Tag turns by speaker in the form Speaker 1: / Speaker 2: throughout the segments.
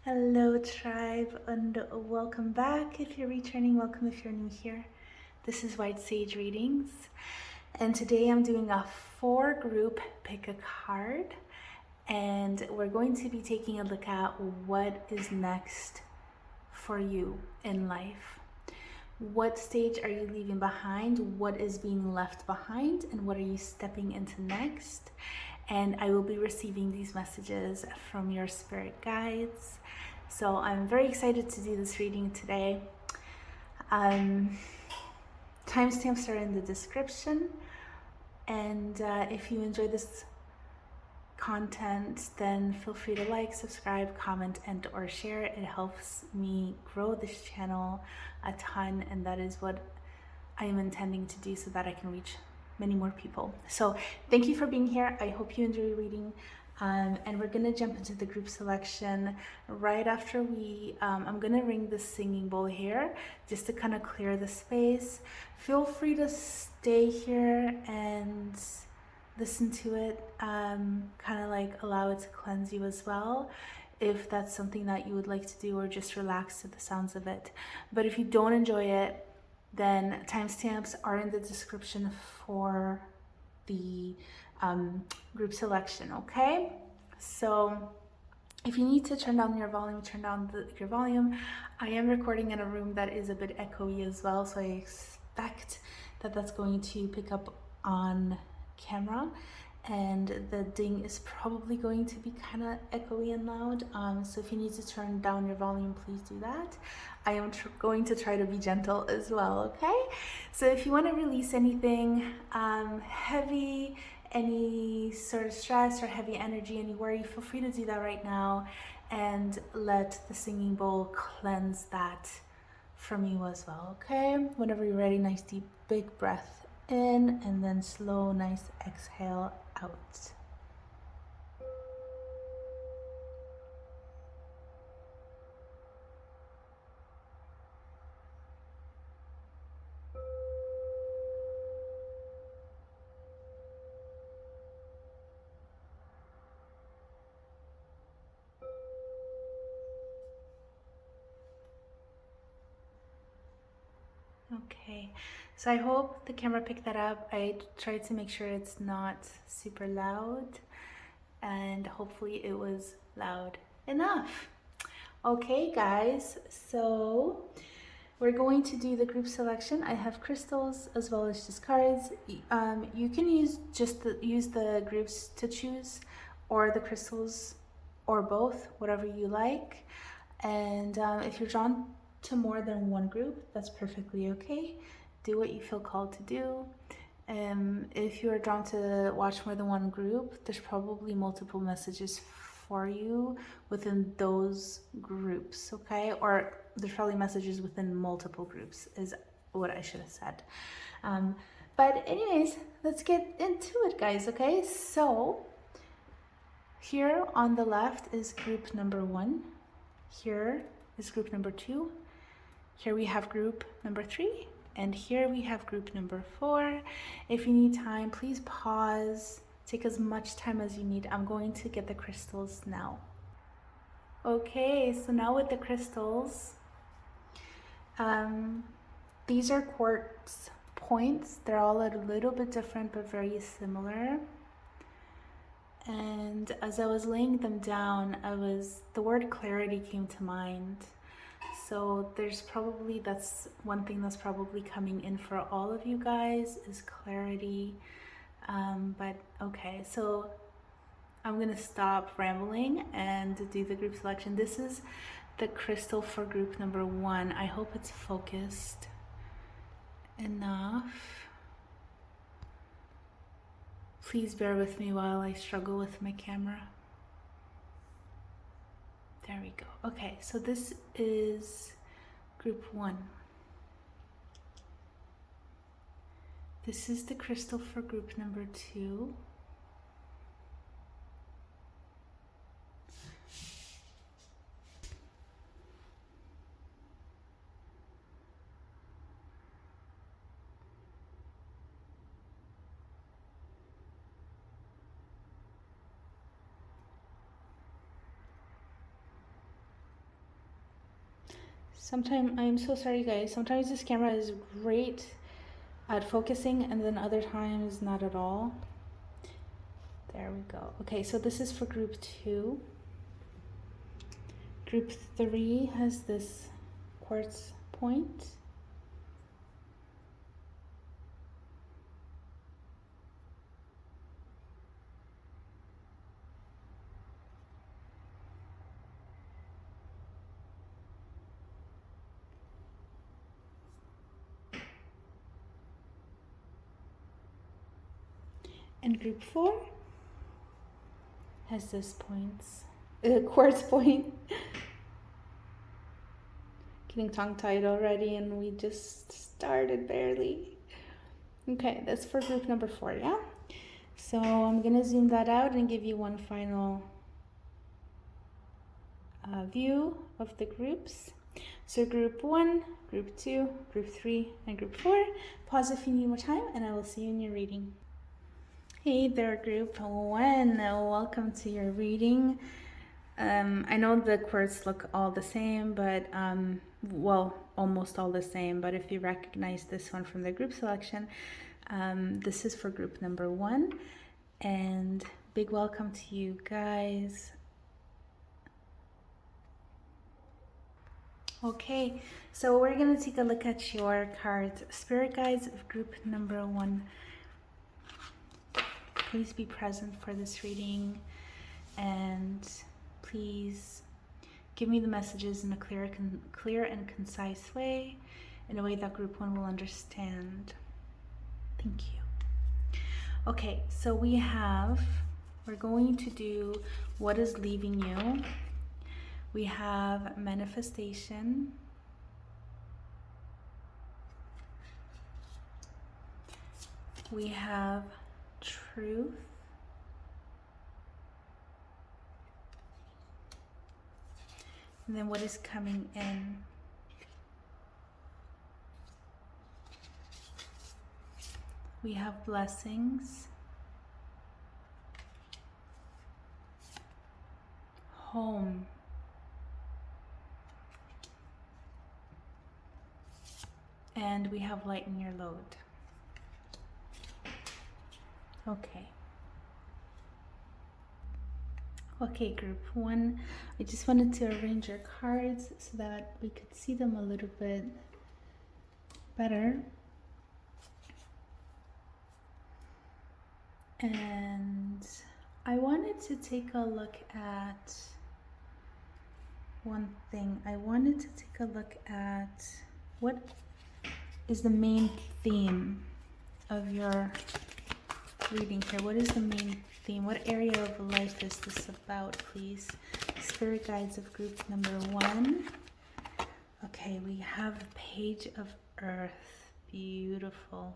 Speaker 1: Hello tribe and welcome back. If you're returning, welcome if you're new here. This is White Sage Readings and today I'm doing a 4-group pick a card and we're going to be taking a look at what is next for you in life. What stage are you leaving behind? What is being left behind? And what are you stepping into next? And I will be receiving these messages from your spirit guides. So I'm very excited to do this reading today. Timestamps are in the description. And if you enjoy this content, then feel free to like, subscribe, comment, and or share. It helps me grow this channel a ton, and that is what I am intending to do so that I can reach many more people. So thank you for being here. I hope you enjoy reading. And we're gonna jump into the group selection right after I'm gonna ring the singing bowl here just to kind of clear the space. Feel free to stay here and listen to it, kind of like allow it to cleanse you as well, if that's something that you would like to do, or just relax to the sounds of it. But if you don't enjoy it, then timestamps are in the description for the group selection, okay? So if you need to turn down your volume, turn down your volume. I am recording in a room that is a bit echoey as well, so I expect that that's going to pick up on camera, and the ding is probably going to be kind of echoey and loud. So if you need to turn down your volume, please do that. I am going to try to be gentle as well, okay? So if you want to release anything heavy, any sort of stress or heavy energy, any worry, feel free to do that right now and let the singing bowl cleanse that from you as well, okay? Whenever you're ready, nice deep big breath in, and then slow, nice exhale out. Okay, so I hope the camera picked that up. I tried to make sure it's not super loud, and hopefully it was loud enough. Okay guys, so we're going to do the group selection. I have crystals as well as just cards. You can use the groups to choose, or the crystals, or both, whatever you like. And if you're drawn to more than one group, that's perfectly okay. Do what you feel called to do. If you're drawn to watch more than one group, there's probably multiple messages for you within those groups, okay? Or there's probably messages within multiple groups is what I should have said. But anyways, let's get into it, guys, okay? So here on the left is group number 1. Here is group number 2. Here we have group number 3. And here we have group number 4. If you need time, please pause. Take as much time as you need. I'm going to get the crystals now. Okay, so now with the crystals, these are quartz points. They're all a little bit different, but very similar. And as I was laying them down, the word clarity came to mind. So that's one thing that's probably coming in for all of you guys, is clarity. But okay, so I'm gonna stop rambling and do the group selection. This is the crystal for group number 1. I hope it's focused enough. Please bear with me while I struggle with my camera. There we go. Okay, so this is group 1. This is the crystal for group number 2. Sometimes, I'm so sorry guys, sometimes this camera is great at focusing and then other times not at all. There we go. Okay, so this is for group 2. Group 3 has this quartz point. And group 4 has this points, quartz point. Getting tongue-tied already and we just started barely. Okay, that's for group number 4, yeah? So I'm gonna zoom that out and give you one final view of the groups. So group 1, group 2, group 3, and group 4. Pause if you need more time and I will see you in your reading. Hey there, group 1, welcome to your reading. I know the quartz look all the same, but well, almost all the same, but if you recognize this one from the group selection, this is for group number 1, and big welcome to you guys. Okay, so we're gonna take a look at your cards. Spirit guides of group number 1. Please be present for this reading and please give me the messages in a clear and concise way, in a way that group 1 will understand. Thank you. Okay, so we're going to do what is leaving you. We have manifestation. We have truth. And then what is coming in. We have blessings. Home. And we have lighten your load. Okay. Okay, group 1, I just wanted to arrange your cards so that we could see them a little bit better. And I wanted to take a look at one thing. I wanted to take a look at what is the main theme of your reading here. What is the main theme? What area of life is this about, please? Spirit guides of group number 1. Okay, we have the Page of Earth. Beautiful.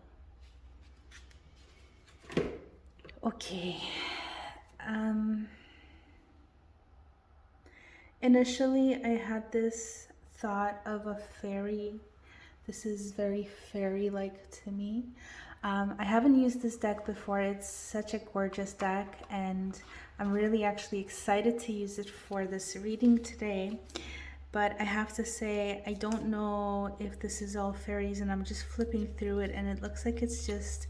Speaker 1: Okay. Initially, I had this thought of a fairy. This is very fairy-like to me. I haven't used this deck before. It's such a gorgeous deck and I'm really actually excited to use it for this reading today. But I have to say, I don't know if this is all fairies, and I'm just flipping through it and it looks like it's just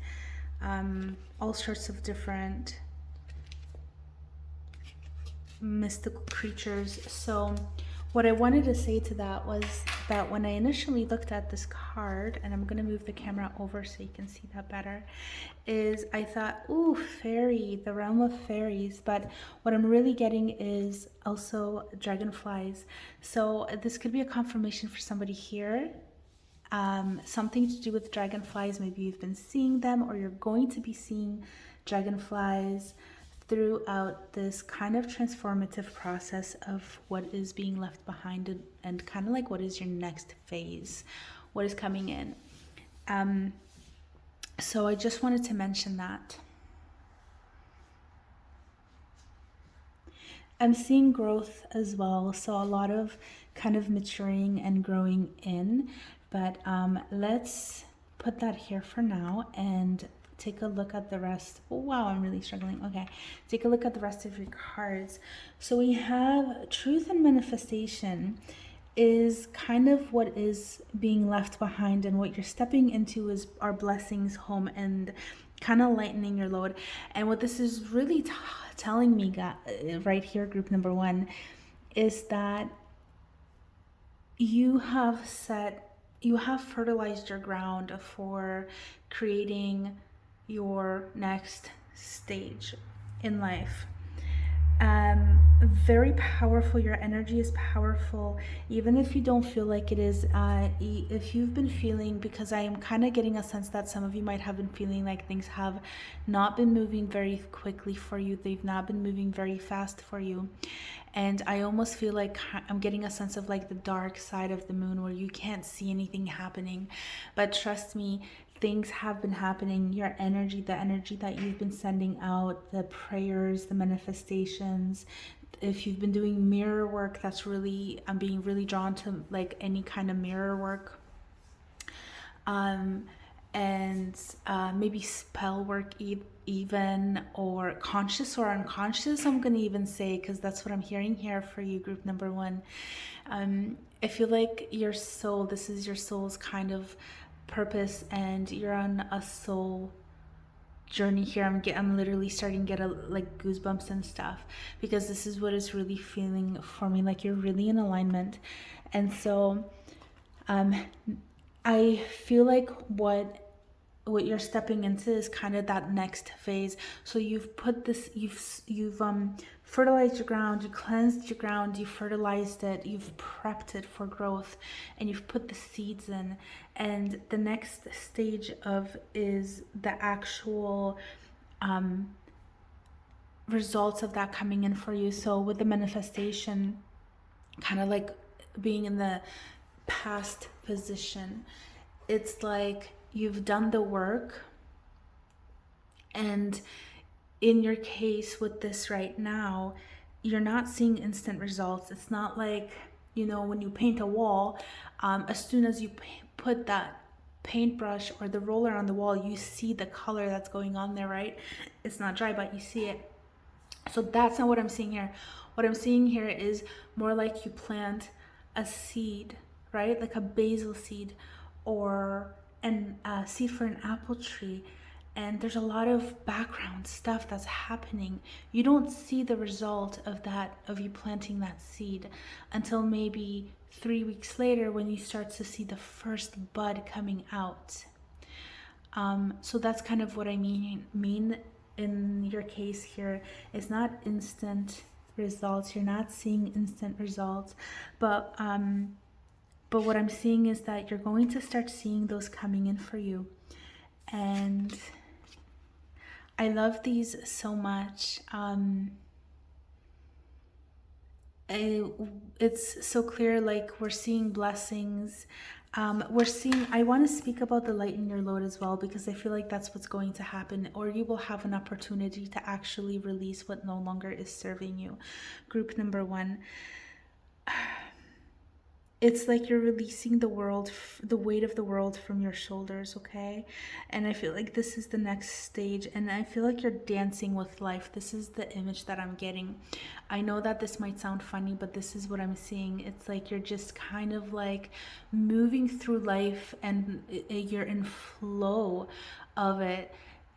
Speaker 1: all sorts of different mystical creatures. So what I wanted to say to that was that when I initially looked at this card, and I'm going to move the camera over so you can see that better, is I thought, ooh, fairy, the realm of fairies. But what I'm really getting is also dragonflies. So this could be a confirmation for somebody here. Something to do with dragonflies. Maybe you've been seeing them or you're going to be seeing dragonflies throughout this kind of transformative process of what is being left behind, and kind of like what is your next phase, what is coming in. So I just wanted to mention that. I'm seeing growth as well, so a lot of kind of maturing and growing in, but let's put that here for now and take a look at the rest. Oh, wow, I'm really struggling. Okay, take a look at the rest of your cards. So we have truth and manifestation. is kind of what is being left behind, and what you're stepping into is our blessings home and kind of lightening your load. And what this is really telling me right here, group number one, is that you have fertilized your ground for creating your next stage in life. Very powerful. Your energy is powerful, even if you don't feel like it is. If you've been feeling, because I am kind of getting a sense that some of you might have been feeling like things have not been moving very quickly for you. They've not been moving very fast for you. And I almost feel like I'm getting a sense of like the dark side of the moon, where you can't see anything happening. But trust me, things have been happening. Your energy, the energy that you've been sending out, the prayers, the manifestations. If you've been doing mirror work, that's really, I'm being really drawn to like any kind of mirror work. And maybe spell work even, or conscious or unconscious, I'm going to even say, because that's what I'm hearing here for you, group number one. I feel like your soul, this is your soul's kind of purpose, and you're on a soul journey here. I'm literally starting to get like goosebumps and stuff, because this is what is really feeling for me, like you're really in alignment. And so I feel like what you're stepping into is kind of that next phase. So you've put this, you've fertilized your ground, you cleansed your ground, you fertilized it, you've prepped it for growth, and you've put the seeds in. And the next stage is the actual results of that coming in for you. So with the manifestation, kind of like being in the past position, it's like you've done the work. And in your case with this right now, you're not seeing instant results. It's not like, when you paint a wall, as soon as you put that paintbrush or the roller on the wall, you see the color that's going on there, right? It's not dry, but you see it. So that's not what I'm seeing here. What I'm seeing here is more like you plant a seed, right? Like a basil seed, or a seed for an apple tree. And there's a lot of background stuff that's happening. You don't see the result of you planting that seed until maybe 3 weeks later, when you start to see the first bud coming out. So that's kind of what I mean in your case here. It's not instant results. You're not seeing instant results, but what I'm seeing is that you're going to start seeing those coming in for you. And I love these so much. It's so clear, like we're seeing blessings. I want to speak about the lighten your load as well, because I feel like that's what's going to happen, or you will have an opportunity to actually release what no longer is serving you. Group number one. It's like you're releasing the weight of the world from your shoulders, okay? And I feel like this is the next stage, and I feel like you're dancing with life. This is the image that I'm getting. I know that this might sound funny, but this is what I'm seeing. It's like you're just kind of like moving through life, and you're in flow of it.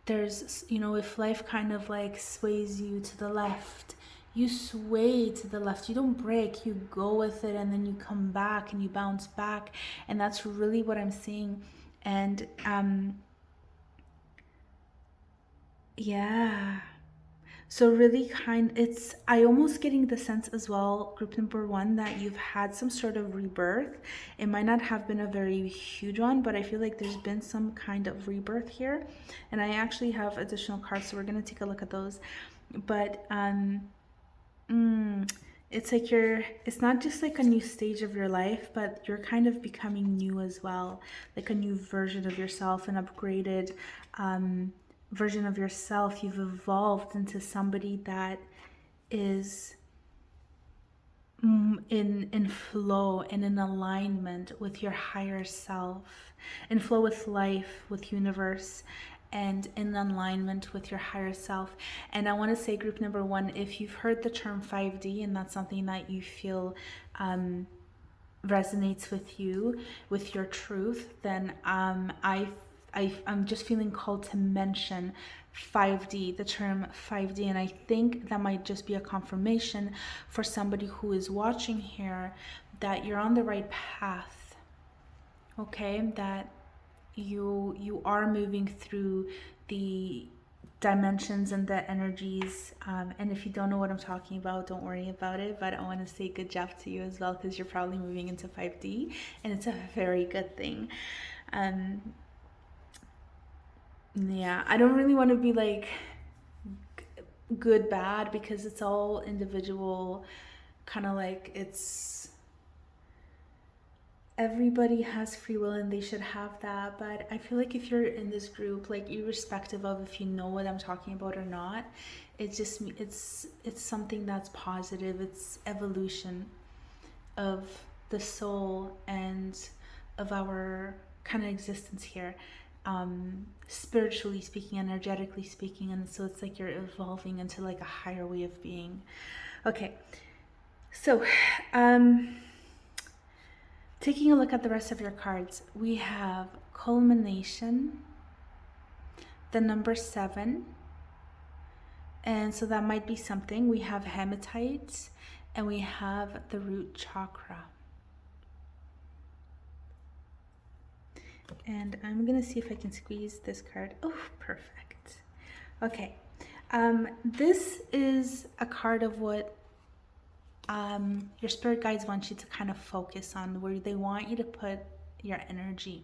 Speaker 1: There's, if life kind of like sways you to the left, you sway to the left. You don't break, you go with it, and then you come back and you bounce back. And that's really what I'm seeing. And yeah, so really I almost getting the sense as well, group number one, that you've had some sort of rebirth. It might not have been a very huge one, but I feel like there's been some kind of rebirth here. And I actually have additional cards, so we're going to take a look at those. But it's like it's not just like a new stage of your life, but you're kind of becoming new as well, like a new version of yourself, an upgraded version of yourself. You've evolved into somebody that is in flow and in alignment with your higher self, in flow with life, with universe, and in alignment with your higher self. And I want to say, group number one, if you've heard the term 5D and that's something that you feel resonates with you, with your truth, then I'm just feeling called to mention 5D, the term 5D, and I think that might just be a confirmation for somebody who is watching here that you're on the right path, okay? That you are moving through the dimensions and the energies, and if you don't know what I'm talking about, don't worry about it, but I want to say good job to you as well, because you're probably moving into 5D, and it's a very good thing. Yeah, I don't really want to be like good bad, because it's all individual, kind of like it's everybody has free will and they should have that. But I feel like if you're in this group, like irrespective of if you know what I'm talking about or not, it's just it's something that's positive. It's evolution of the soul and of our kind of existence here, spiritually speaking, energetically speaking. And so it's like you're evolving into like a higher way of being. Okay, so taking a look at the rest of your cards, we have culmination, the number 7, and so that might be something. We have hematite, and we have the root chakra. And I'm gonna see if I can squeeze this card. Oh, perfect. Okay, this is a card of what your spirit guides want you to kind of focus on, where they want you to put your energy.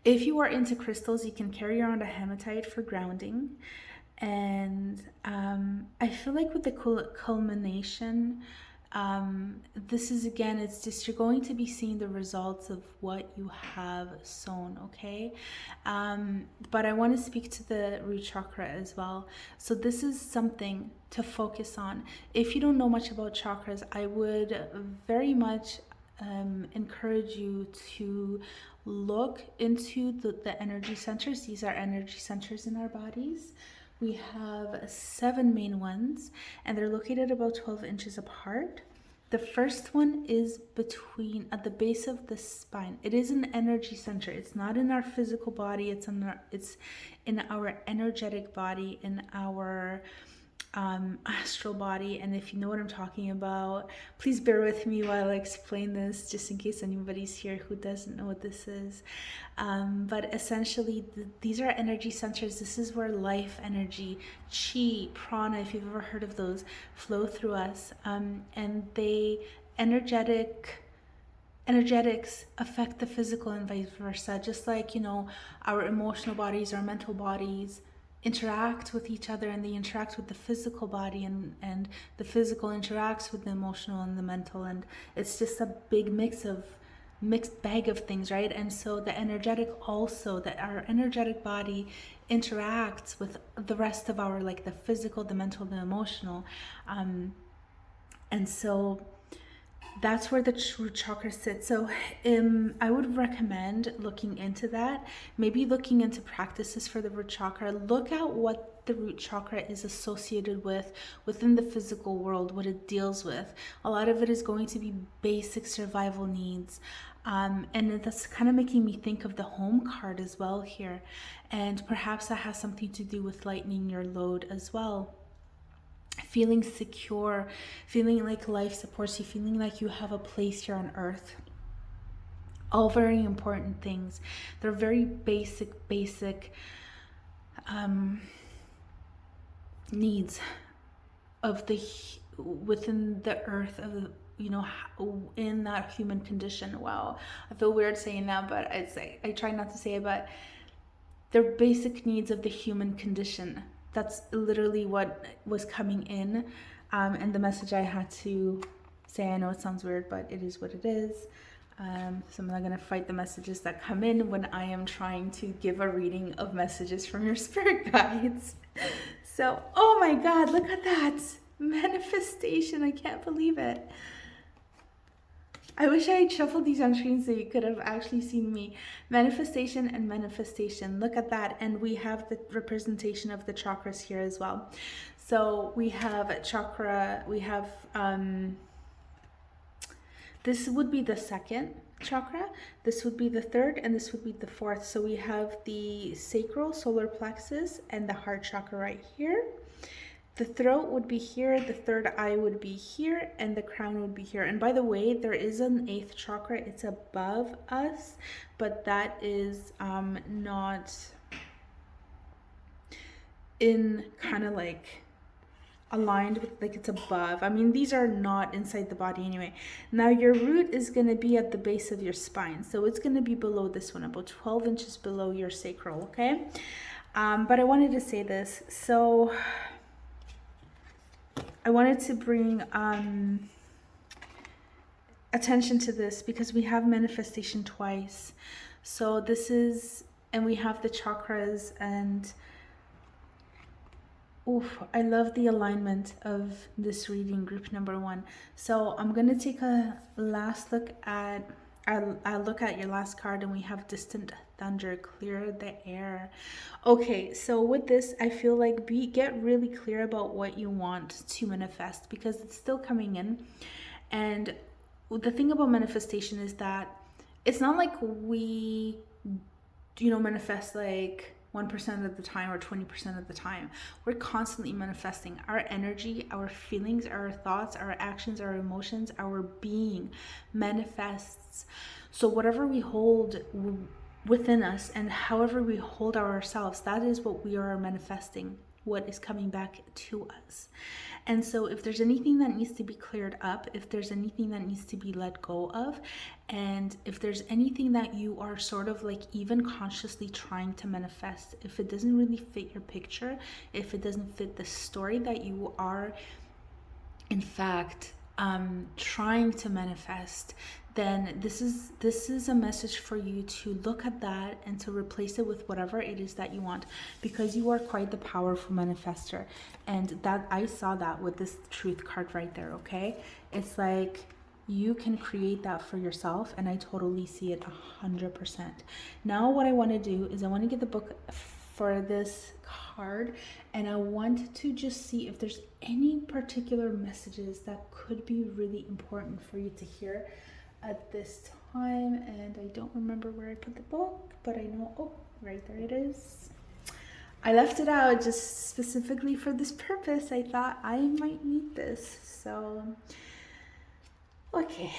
Speaker 1: If you are into crystals, you can carry around a hematite for grounding. And I feel like with the culmination, this is, again, it's just you're going to be seeing the results of what you have sown, okay? But I want to speak to the root chakra as well. So this is something to focus on. If you don't know much about chakras, I would very much encourage you to look into the energy centers. These are energy centers in our bodies. We have 7 main ones, and they're located about 12 inches apart. The first one is at the base of the spine. It is an energy center. It's not in our physical body. It's in our energetic body, in our astral body. And if you know what I'm talking about, please bear with me while I explain this, just in case anybody's here who doesn't know what this is. But essentially, these are energy centers. This is where life energy, chi, prana, if you've ever heard of those, flow through us. And energetics affect the physical and vice versa. Just like, our emotional bodies, our mental bodies interact with each other, and they interact with the physical body, and the physical interacts with the emotional and the mental, and it's just a big mixed bag of things, right? And so the energetic also, that our energetic body interacts with the rest of our, like the physical, the mental, the emotional, and so that's where the root chakra sits. So I would recommend looking into that, maybe looking into practices for the root chakra. Look at what the root chakra is associated with within the physical world, what it deals with. A lot of it is going to be basic survival needs. And that's kind of making me think of the home card as well here. And perhaps that has something to do with lightening your load as well. Feeling secure, feeling like life supports you, feeling like you have a place here on earth. All very important things. They're very basic needs of within the earth, of in that human condition. Wow, I feel weird saying that, but I try not to say it, but they're basic needs of the human condition. That's literally what was coming in, and the message I had to say. I know it sounds weird, but it is what it is. So I'm not going to fight the messages that come in when I am trying to give a reading of messages from your spirit guides. So, oh my God, look at that. Manifestation. I can't believe it. I wish I had shuffled these on screen so you could have actually seen me. Manifestation and manifestation. Look at that. And we have the representation of the chakras here as well. So we have chakra, we have This would be the second chakra, this would be the third, and this would be the fourth. So we have the sacral, solar plexus, and the heart chakra right here. The throat would be here, the third eye would be here, and the crown would be here. And by the way, there is an 8th chakra. It's above us, but that is not in kind of like aligned with, like, it's above. I mean, these are not inside the body anyway. Now your root is going to be at the base of your spine, so it's going to be below this one, about 12 inches below your sacral, okay? But I wanted to say this, so I wanted to bring attention to this because we have manifestation twice. So this is, and we have the chakras, and oof, I love the alignment of this reading, group number 1. So I'm going to take a last look at, I'll look at your last card, and we have distant thunder, clear the air. Okay, so with this, I feel like get really clear about what you want to manifest, because it's still coming in. And the thing about manifestation is that it's not like we, manifest like 1% of the time or 20% of the time. We're constantly manifesting. Our energy, our feelings, our thoughts, our actions, our emotions, our being manifests. So whatever we hold within us and however we hold ourselves, that is what we are manifesting, what is coming back to us. And so if there's anything that needs to be cleared up, if there's anything that needs to be let go of, and if there's anything that you are sort of like even consciously trying to manifest, if it doesn't really fit your picture, if it doesn't fit the story that you are in fact trying to manifest, then this is a message for you to look at that and to replace it with whatever it is that you want, because you are quite the powerful manifester. And that, I saw that with this truth card right there, okay? It's like you can create that for yourself, and I totally see it 100%. Now what I want to do is I want to get the book for this card, and I want to just see if there's any particular messages that could be really important for you to hear at this time. And I don't remember where I put the book, but I know, oh, right there it is. I left it out just specifically for this purpose. I thought I might need this. So, okay.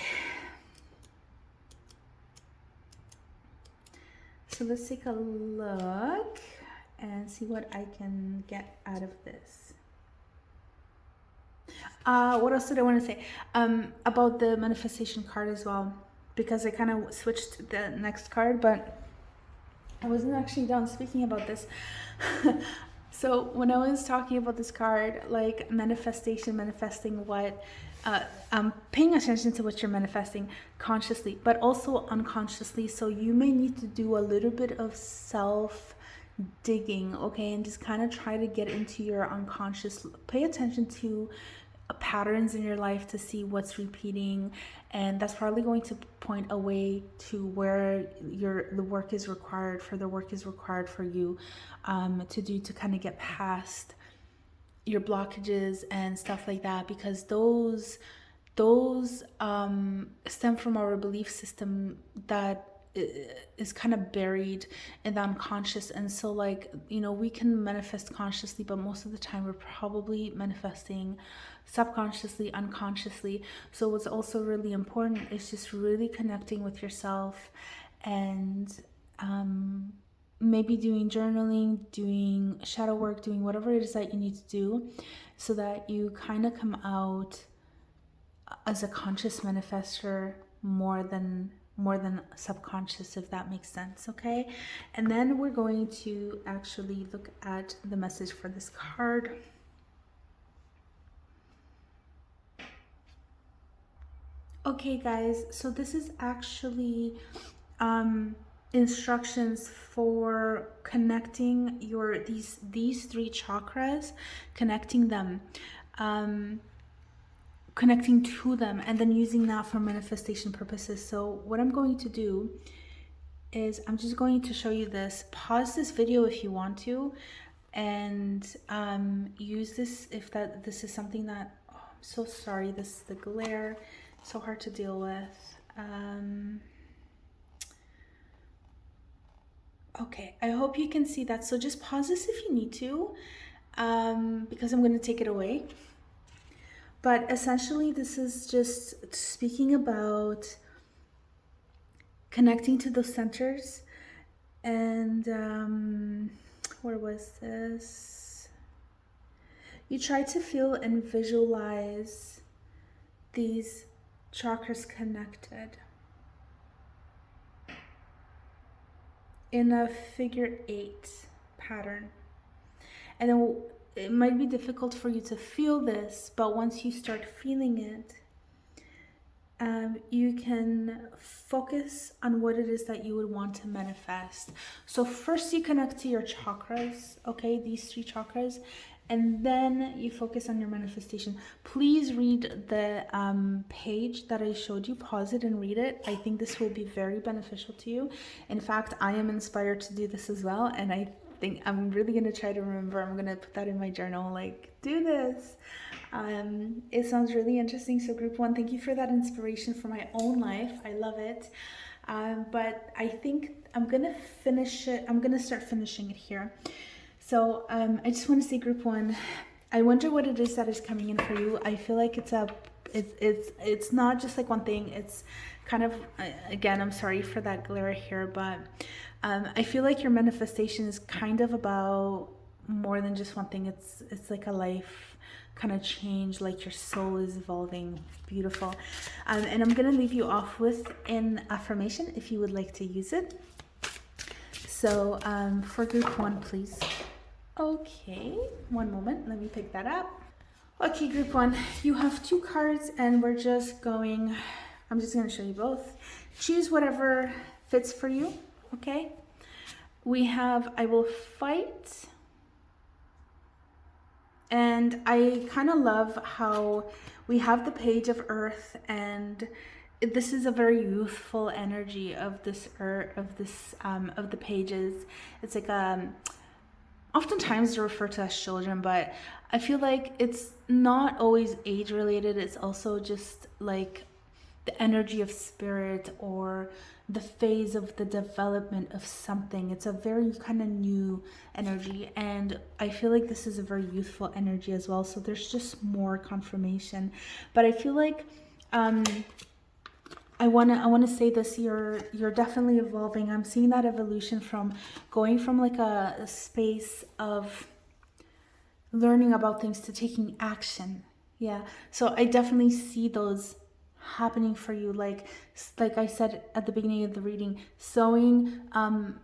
Speaker 1: So let's take a look and see what I can get out of this. What else did I want to say? About the manifestation card as well, because I kind of switched to the next card, but I wasn't actually done speaking about this. So when I was talking about this card, like manifestation, manifesting what, paying attention to what you're manifesting consciously, but also unconsciously. So you may need to do a little bit of self digging, okay, and just kind of try to get into your unconscious, pay attention to patterns in your life to see what's repeating, and that's probably going to point a way to where the work is required for you to do, to kind of get past your blockages and stuff like that, because those stem from our belief system that is kind of buried in the unconscious. And so, like, we can manifest consciously, but most of the time we're probably manifesting subconsciously, unconsciously. So what's also really important is just really connecting with yourself, and maybe doing journaling, doing shadow work, doing whatever it is that you need to do, so that you kind of come out as a conscious manifester more than subconscious, if that makes sense, okay? And then we're going to actually look at the message for this card. Okay, guys, so this is actually instructions for connecting these 3 chakras, connecting them, connecting to them, and then using that for manifestation purposes. So what I'm going to do is I'm just going to show you this. Pause this video if you want to, and use this if this is something that, oh, I'm so sorry, the glare so hard to deal with. Okay, I hope you can see that. So just pause this if you need to, because I'm going to take it away. But essentially, this is just speaking about connecting to those centers. And where was this? You try to feel and visualize these chakras connected in a figure 8 pattern. And then it might be difficult for you to feel this, but once you start feeling it, you can focus on what it is that you would want to manifest. So first you connect to your chakras, okay, these 3 chakras, and then you focus on your manifestation. Please read the page that I showed you. Pause it and read it. I think this will be very beneficial to you. In fact, I am inspired to do this as well, and I think I'm really going to try to remember. I'm going to put that in my journal, like, do this. It sounds really interesting. So group 1, thank you for that inspiration for my own life. I love it. But I think I'm going to finish it. I'm going to start finishing it here. So I just want to say group 1, I wonder what it is that is coming in for you. I feel like it's not just like one thing. It's kind of, again, I'm sorry for that glare here, but I feel like your manifestation is kind of about more than just one thing. It's like a life kind of change, like your soul is evolving. Beautiful. And I'm going to leave you off with an affirmation if you would like to use it. So for group 1, please. Okay, one moment, let me pick that up. Okay, group 1, you have 2 cards and we're just going, I'm just going to show you both. Choose whatever fits for you, okay? We have I will fight. And I kind of love how we have the Page of Earth, and this is a very youthful energy of this earth, of the pages. It's like oftentimes they're referred to as children, but I feel like it's not always age related. It's also just like the energy of spirit or the phase of the development of something. It's a very kind of new energy, and I feel like this is a very youthful energy as well. So there's just more confirmation, but I feel like I want to say this, you're definitely evolving. I'm seeing that evolution from going from like a space of learning about things to taking action. Yeah. So I definitely see those happening for you, like I said at the beginning of the reading, sowing,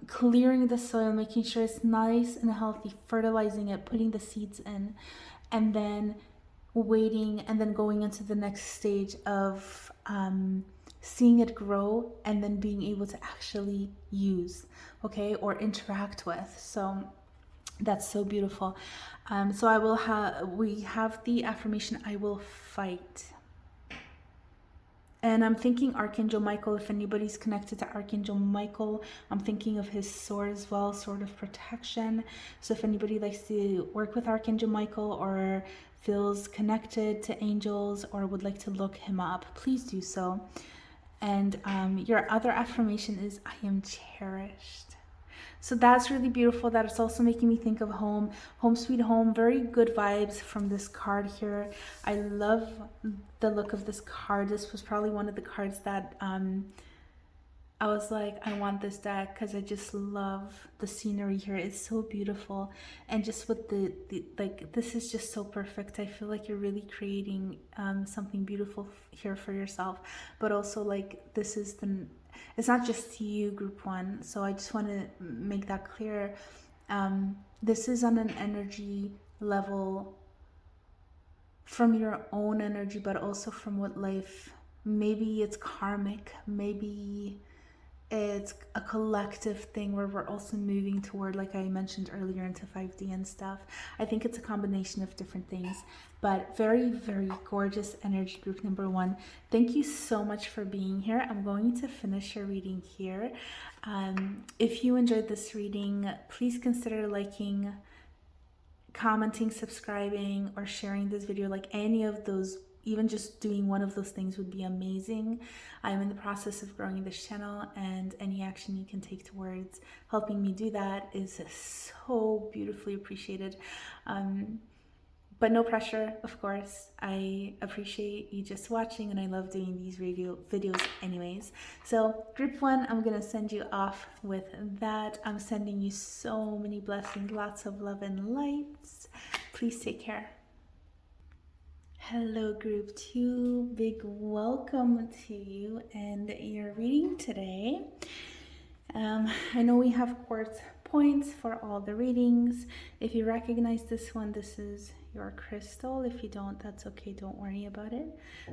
Speaker 1: clearing the soil, making sure it's nice and healthy, fertilizing it, putting the seeds in, and then waiting, and then going into the next stage of seeing it grow and then being able to actually use, okay, or interact with. So that's so beautiful. So we have the affirmation, I will fight. And I'm thinking Archangel Michael. If anybody's connected to Archangel Michael, I'm thinking of his sword as well, sword of protection. So if anybody likes to work with Archangel Michael or feels connected to angels or would like to look him up, please do so. And your other affirmation is, I am cherished. So that's really beautiful. That is also making me think of home sweet home. Very good vibes from this card here. I love the look of this card. This was probably one of the cards that I was like, I want this deck because I just love the scenery here. It's so beautiful, and just with the like, this is just so perfect. I feel like you're really creating something beautiful here for yourself, but also like this is it's not just you, group 1. So I just want to make that clear. This is on an energy level from your own energy, but also from what life, maybe it's karmic, maybe it's a collective thing where we're also moving toward, like I mentioned earlier, into 5D and stuff. I think it's a combination of different things, but very, very gorgeous energy, group number 1. Thank you so much for being here. I'm going to finish your reading here. If you enjoyed this reading, please consider liking, commenting, subscribing, or sharing this video, like any of those even just doing one of those things would be amazing. I'm in the process of growing this channel, and any action you can take towards helping me do that is so beautifully appreciated. But no pressure, of course. I appreciate you just watching, and I love doing these videos anyways. So group 1, I'm gonna send you off with that. I'm sending you so many blessings, lots of love and lights. Please take care. Hello group 2, big welcome to you and your reading today. I know we have quartz points for all the readings. If you recognize this one, this is your crystal. If you don't, that's okay, don't worry about it.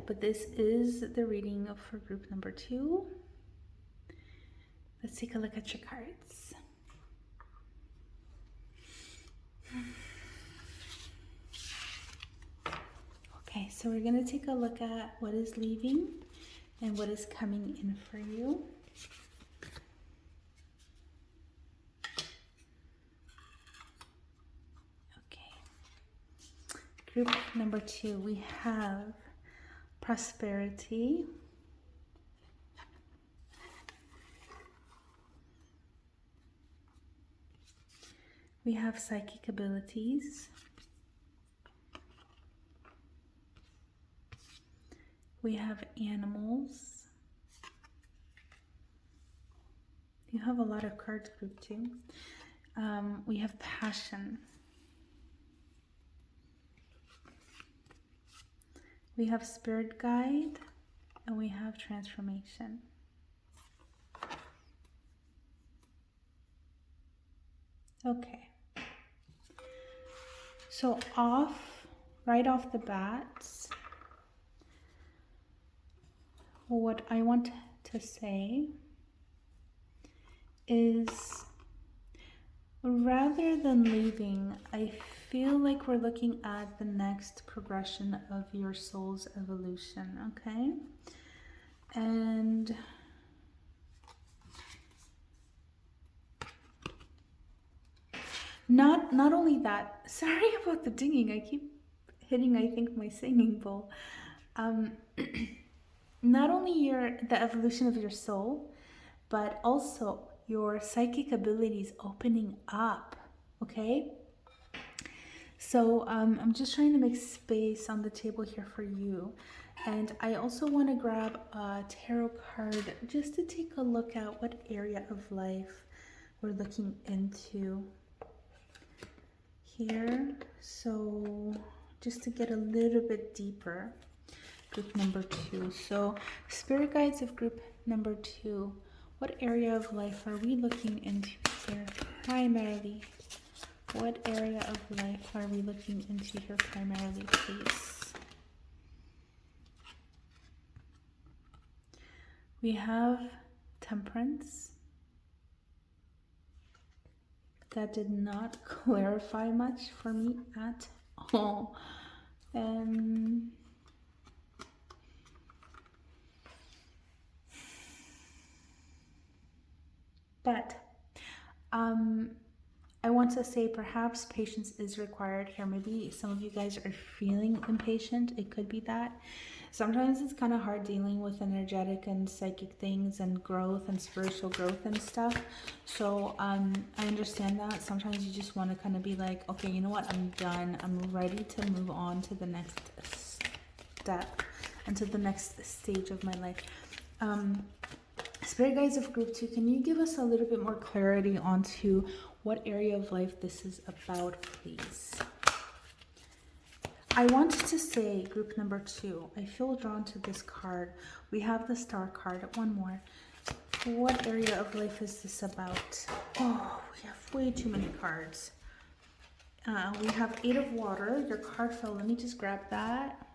Speaker 1: But this is the reading for group number 2. Let's take a look at your cards. Okay, so we're going to take a look at what is leaving and what is coming in for you. Okay. Group number 2, we have prosperity. We have psychic abilities. We have animals. You have a lot of cards, group 2. We have passion. We have spirit guide, and we have transformation. Okay. So right off the bat, what I want to say is, rather than leaving, I feel like we're looking at the next progression of your soul's evolution, okay? And not only that, sorry about the dinging, I keep hitting, I think, my singing bowl. Not only the evolution of your soul, but also your psychic abilities opening up, okay? So I'm just trying to make space on the table here for you. And I also want to grab a tarot card just to take a look at what area of life we're looking into here. So just to get a little bit deeper. Group number 2. So spirit guides of group number 2, what area of life are we looking into here primarily? What area of life are we looking into here primarily, please? We have temperance. That did not clarify much for me at all. But I want to say perhaps patience is required here. Maybe some of you guys are feeling impatient. It could be that. Sometimes it's kind of hard dealing with energetic and psychic things and growth and spiritual growth and stuff. So I understand that. Sometimes you just want to kind of be like, okay, you know what? I'm done. I'm ready to move on to the next step and to the next stage of my life. Spirit guides of group 2, can you give us a little bit more clarity onto what area of life this is about, please? I wanted to say, group number 2, I feel drawn to this card. We have the star card, one more. What area of life is this about? Oh, we have way too many cards. We have 8 of water. Your card fell. Let me just grab that.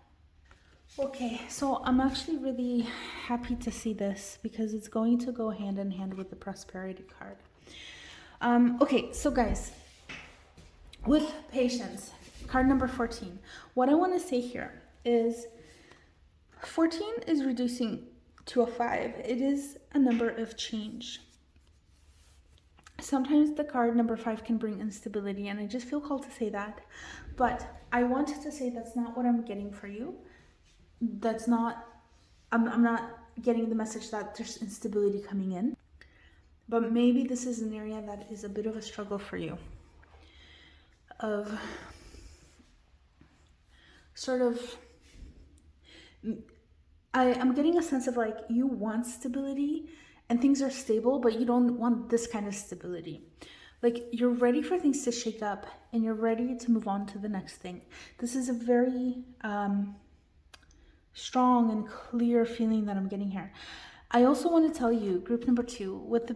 Speaker 1: Okay, so I'm actually really happy to see this because it's going to go hand in hand with the prosperity card. Okay, so guys, with patience, card number 14, what I want to say here is 14 is reducing to a 5. It is a number of change. Sometimes the card number 5 can bring instability, and I just feel called to say that, but I wanted to say that's not what I'm getting for you. that's not, I'm not getting the message that there's instability coming in, but maybe this is an area that is a bit of a struggle for you, of sort of, I'm getting a sense of like you want stability and things are stable, but you don't want this kind of stability. Like you're ready for things to shake up and you're ready to move on to the next thing. This is a very strong and clear feeling that I'm getting here. I also want to tell you, group number 2, with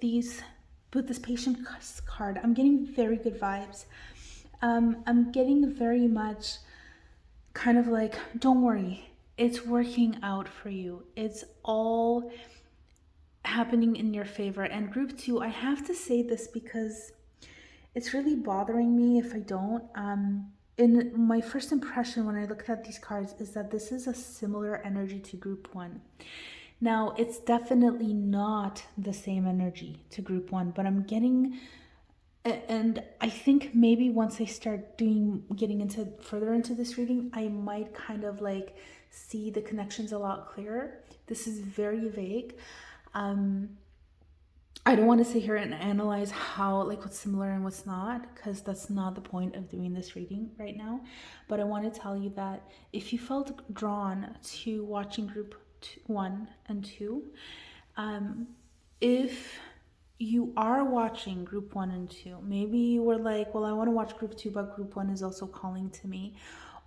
Speaker 1: this patient card, I'm getting very good vibes. I'm getting very much kind of like, don't worry, it's working out for you. It's all happening in your favor. And group 2, I have to say this because it's really bothering me if I don't. In my first impression when I looked at these cards is that this is a similar energy to group 1. Now, it's definitely not the same energy to group 1, but I'm getting, and I think maybe once I start getting into further into this reading, I might kind of like see the connections a lot clearer. This is very vague. I don't want to sit here and analyze how, like, what's similar and what's not, because that's not the point of doing this reading right now. But I want to tell you that if you felt drawn to watching group 1 and 2, if you are watching group 1 and 2, maybe you were like, well, I want to watch group 2, but group 1 is also calling to me.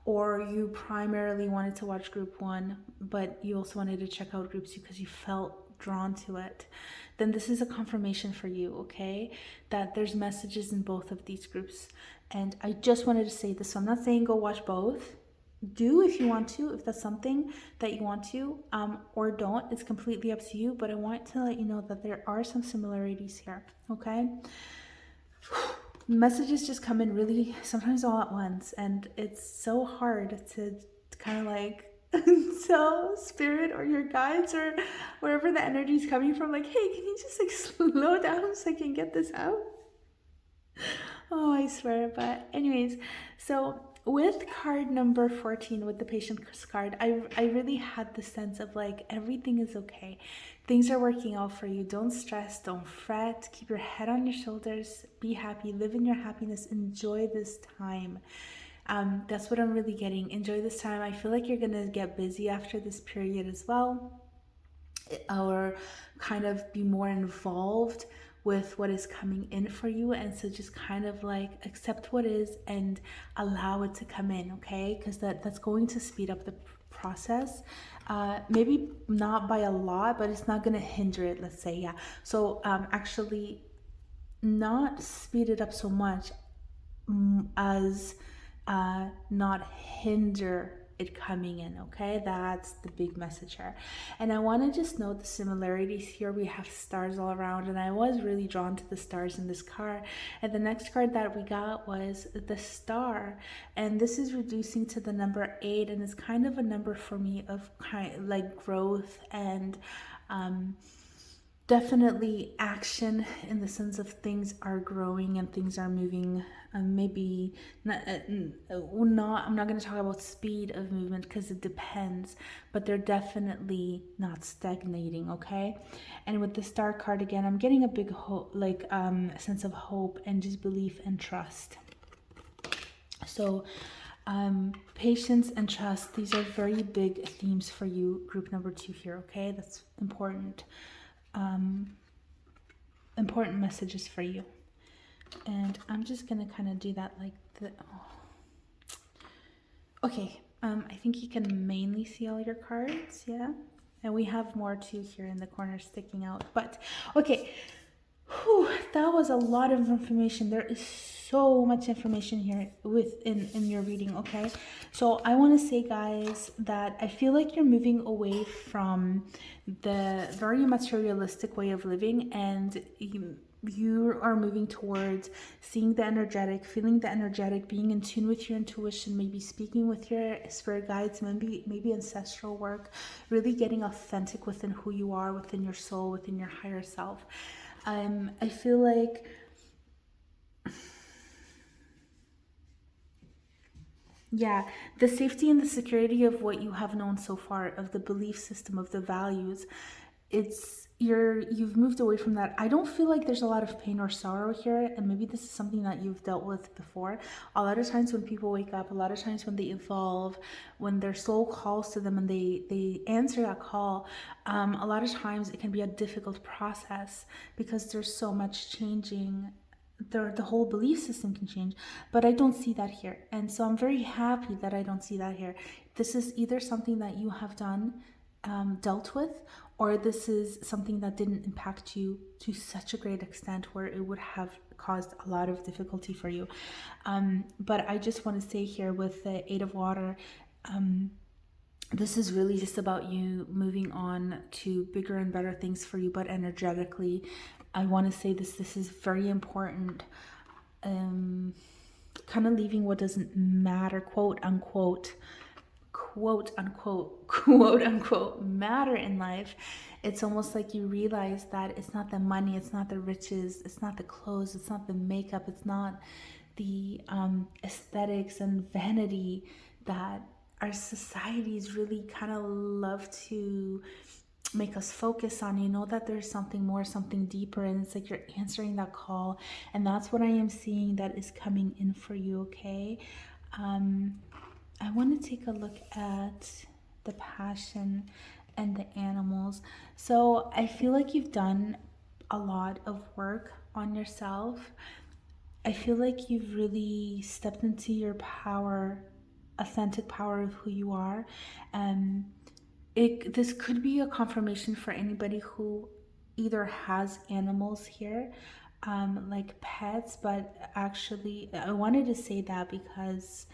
Speaker 1: Or you primarily wanted to watch group 1, but you also wanted to check out group 2 because you felt drawn to it, then this is a confirmation for you, okay? That there's messages in both of these groups. And I just wanted to say this. So I'm not saying go watch both. Do if you want to, if that's something that you want to, or don't. It's completely up to you. But I want to let you know that there are some similarities here, okay? Messages just come in really sometimes all at once, and it's so hard to kind of like tell spirit or your guides or wherever the energy is coming from, like, hey, can you just like slow down so I can get this out? Oh, I swear. But anyways, so with card number 14, with the patient's card, I really had the sense of like everything is okay. Things are working out for you. Don't stress, don't fret, keep your head on your shoulders, be happy, live in your happiness, enjoy this time. That's what I'm really getting. Enjoy this time. I feel like you're gonna get busy after this period as well, or kind of be more involved with what is coming in for you. And so just kind of like accept what is and allow it to come in, okay? Because that's going to speed up the process. Maybe not by a lot, but it's not gonna hinder it, let's say. Yeah. So actually not speed it up so much as not hinder it coming in, okay? That's the big message here. And I want to just note the similarities here. We have stars all around, and I was really drawn to the stars in this card. And the next card that we got was the star, and this is reducing to the number 8, and it's kind of a number for me of kind of like growth and definitely action, in the sense of things are growing and things are moving. Maybe not, I'm not going to talk about speed of movement because it depends, but they're definitely not stagnating, okay? And with the star card again, I'm getting a big hope, like sense of hope and just belief and trust. So patience and trust, these are very big themes for you, group number 2 here, okay? That's important. Important messages for you. And I'm just gonna kind of do that like the okay. I think you can mainly see all your cards, yeah, and we have more too here in the corner sticking out, but okay. Whew, that was a lot of information. There is so much information here in your reading, okay? So I want to say, guys, that I feel like you're moving away from the very materialistic way of living, and you are moving towards seeing the energetic, feeling the energetic, being in tune with your intuition, maybe speaking with your spirit guides, maybe ancestral work, really getting authentic within who you are, within your soul, within your higher self. I feel like Yeah, the safety and the security of what you have known so far, of the belief system, of the values, you've moved away from that. I don't feel like there's a lot of pain or sorrow here, and maybe this is something that you've dealt with before. A lot of times when people wake up, a lot of times when they evolve, when their soul calls to them and they answer that call, a lot of times it can be a difficult process because there's so much changing. The whole belief system can change, but I don't see that here, and so I'm very happy that I don't see that here. This is either something that you have done, dealt with, or this is something that didn't impact you to such a great extent where it would have caused a lot of difficulty for you. But I just want to say here with the Eight of Water, this is really just about you moving on to bigger and better things for you, but energetically, I want to say this is very important. Kind of leaving what doesn't matter, quote unquote matter in life. It's almost like you realize that it's not the money, it's not the riches, it's not the clothes, it's not the makeup, it's not the aesthetics and vanity that our societies really kind of love to make us focus on. You know that there's something more, something deeper, and it's like you're answering that call, and that's what I am seeing that is coming in for you. Okay, I want to take a look at the passion and the animals. So I feel like you've done a lot of work on yourself. I feel like you've really stepped into your power, authentic power of who you are. This could be a confirmation for anybody who either has animals here, like pets, but actually I wanted to say that because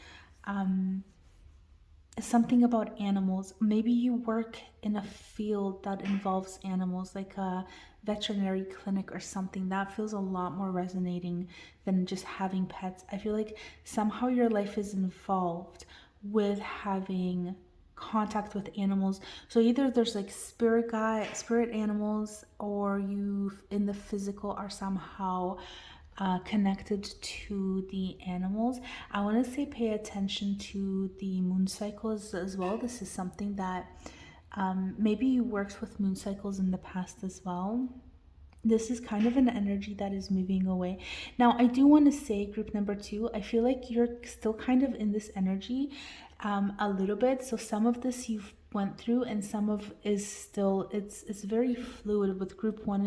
Speaker 1: something about animals. Maybe you work in a field that involves animals, like a veterinary clinic or something. That feels a lot more resonating than just having pets. I feel like somehow your life is involved with having contact with animals. So either there's like spirit animals, or you in the physical are somehow connected to the animals. I want to say pay attention to the moon cycles as well. This is something that maybe you worked with moon cycles in the past as well. This is kind of an energy that is moving away. Now, I do want to say, group number 2, I feel like you're still kind of in this energy a little bit. So some of this you've went through, and some of is still, it's very fluid. With group 1,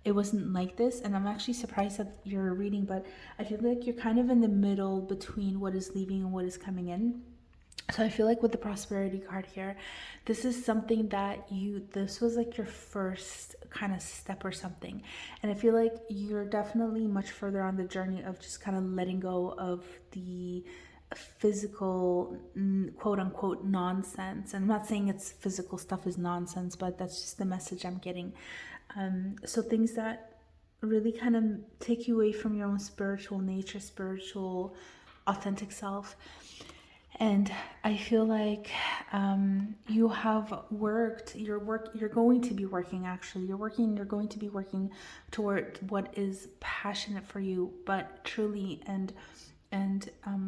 Speaker 1: it wasn't like this, and I'm actually surprised that you're reading, but I feel like you're kind of in the middle between what is leaving and what is coming in. So I feel like with the prosperity card here, this is something that this was like your first kind of step or something. And I feel like you're definitely much further on the journey of just kind of letting go of the physical, quote unquote, nonsense. And I'm not saying it's physical stuff is nonsense, but that's just the message I'm getting. So things that really kind of take you away from your own spiritual nature, spiritual, authentic self. And I feel like you have worked, you're going to be working, actually. You're going to be working toward what is passionate for you, but truly and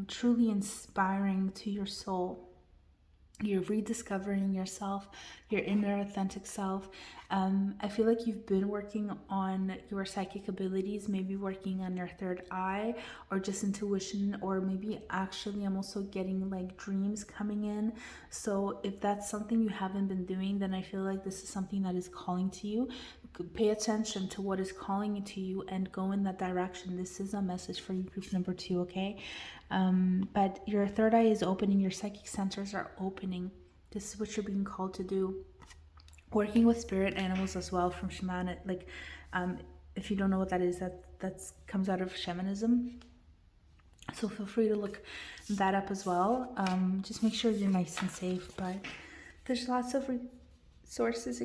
Speaker 1: truly inspiring to your soul. You're rediscovering yourself, your inner authentic self. I feel like you've been working on your psychic abilities, maybe working on your third eye, or just intuition, or maybe actually I'm also getting like dreams coming in. So if that's something you haven't been doing, then I feel like this is something that is calling to you. Pay attention to what is calling to you and go in that direction. This is a message for you, group number 2, okay? But your third eye is opening, your psychic centers are opening. This is what you're being called to do. Working with spirit animals as well from shaman, like if you don't know what that is, that comes out of shamanism. So feel free to look that up as well. Just make sure you're nice and safe. But there's lots of resources,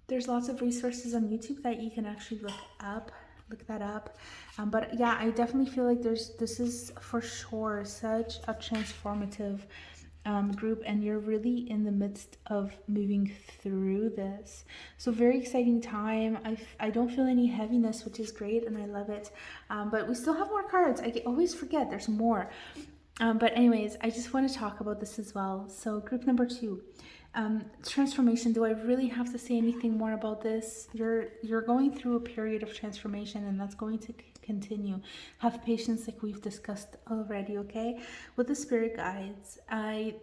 Speaker 1: There's lots of resources on YouTube that you can actually look that up. But yeah, I definitely feel like this is for sure such a transformative group, and you're really in the midst of moving through this. So very exciting time. I don't feel any heaviness, which is great, and I love it. But we still have more cards. I always forget there's more. But anyways, I just want to talk about this as well. So group number 2, transformation. Do I really have to say anything more about this? You're going through a period of transformation, and that's going to continue. Have patience, like we've discussed already. Okay, with the spirit guides, I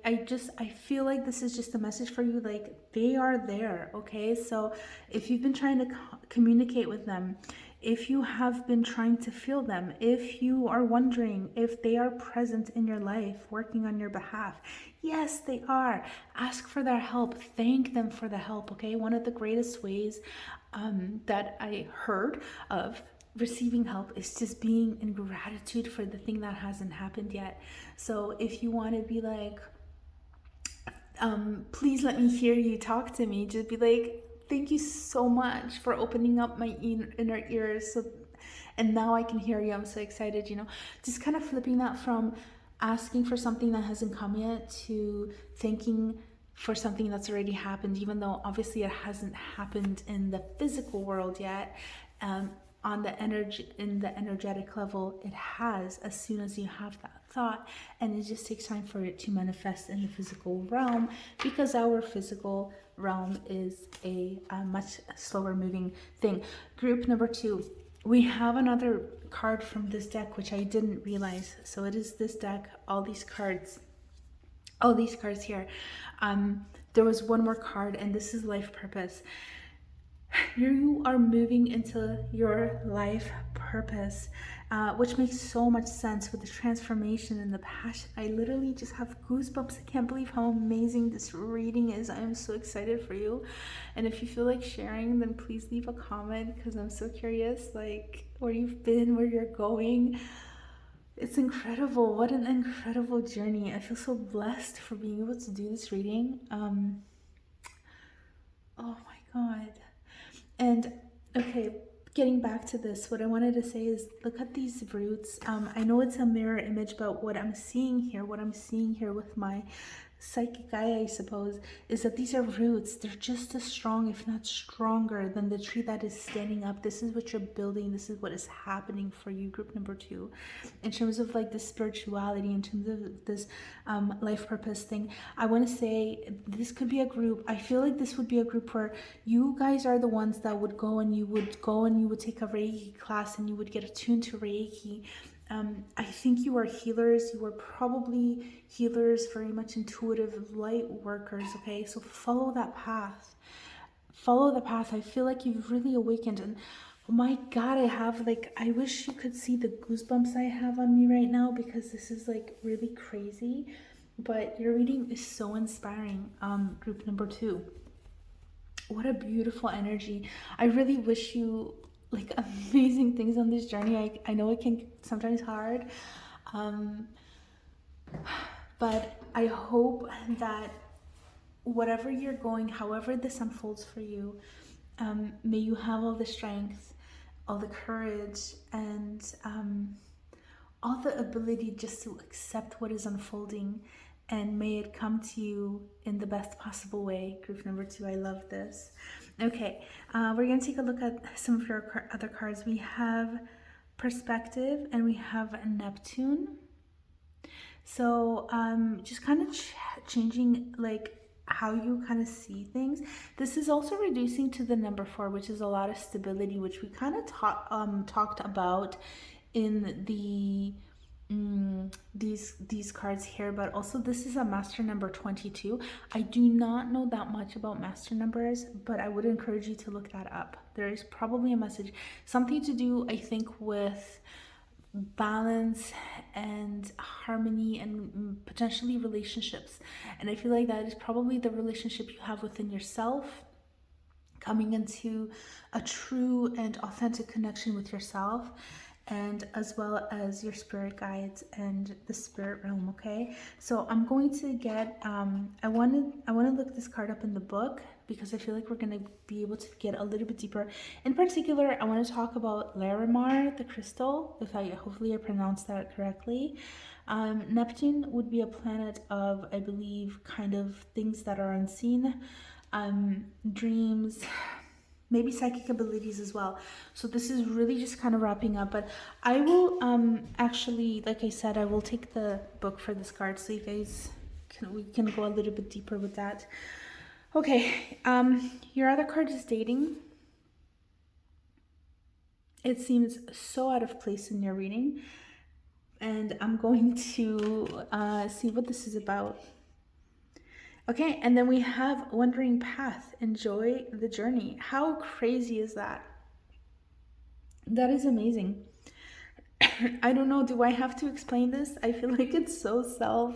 Speaker 1: feel like this is just a message for you. Like, they are there. Okay, so if you've been trying to communicate with them, if you have been trying to feel them, if you are wondering if they are present in your life, working on your behalf, yes, they are. Ask for their help. Thank them for the help, okay? One of the greatest ways that I heard of receiving help is just being in gratitude for the thing that hasn't happened yet. So if you want to be like, please let me hear you talk to me, just be like, thank you so much for opening up my inner ears, so, and now I can hear you. I'm so excited, just kind of flipping that from asking for something that hasn't come yet to thanking for something that's already happened, even though obviously it hasn't happened in the physical world yet. On the energetic level, it has, as soon as you have that thought, and it just takes time for it to manifest in the physical realm, because our physical realm is a much slower moving thing. Group number 2, we have another card from this deck, which I didn't realize. So it is this deck, all these cards here. There was one more card, and this is life purpose. You are moving into your life purpose, which makes so much sense with the transformation and the passion. I literally just have goosebumps. I can't believe how amazing this reading is. I'm so excited for you. And if you feel like sharing, then please leave a comment, because I'm so curious, like, where you've been, where you're going. It's incredible. What an incredible journey. I feel so blessed for being able to do this reading. Oh my God. And okay, getting back to this, what I wanted to say is, look at these roots. I know it's a mirror image, but what I'm seeing here with my psychic eye, I suppose, is that these are roots. They're just as strong, if not stronger, than the tree that is standing up. This is what you're building. This is what is happening for you, group number 2, in terms of like the spirituality, in terms of this life purpose thing. I want to say this could be a group. I feel like this would be a group where you guys are the ones that would go and you would take a Reiki class, and you would get attuned to Reiki. I think you are healers. You are probably healers, very much intuitive light workers, okay? So follow that path. I feel like you've really awakened, and oh my God, I wish you could see the goosebumps I have on me right now, because this is like really crazy, but your reading is so inspiring. Group number 2. What a beautiful energy. I really wish you like amazing things on this journey. I know it can get sometimes hard, but I hope that whatever you're going, however this unfolds for you, may you have all the strength, all the courage, and all the ability just to accept what is unfolding, and may it come to you in the best possible way. Group number 2, I love this. Okay, we're going to take a look at some of your other cards. We have Perspective, and we have Neptune. So just kind of changing like how you kind of see things. This is also reducing to the number 4, which is a lot of stability, which we kind of talked about in the these cards here. But also, this is a master number 22. I do not know that much about master numbers, but I would encourage you to look that up. There is probably a message, something to do, I think, with balance and harmony and potentially relationships. And I feel like that is probably the relationship you have within yourself, coming into a true and authentic connection with yourself, and as well as your spirit guides and the spirit realm. Okay, so I'm going to get I want to look this card up in the book, because I feel like we're going to be able to get a little bit deeper. In particular, I want to talk about Larimar, the crystal, hopefully I pronounced that correctly. Neptune would be a planet of, I believe, kind of things that are unseen, dreams, maybe psychic abilities as well. So this is really just kind of wrapping up, but I will actually, like I said, I will take the book for this card so you guys we can go a little bit deeper with that. Okay, your other card is dating. It seems so out of place in your reading, and I'm going to see what this is about. Okay, and then we have Wandering Path. Enjoy the journey. How crazy is that? That is amazing. I don't know, do I have to explain this? I feel like it's so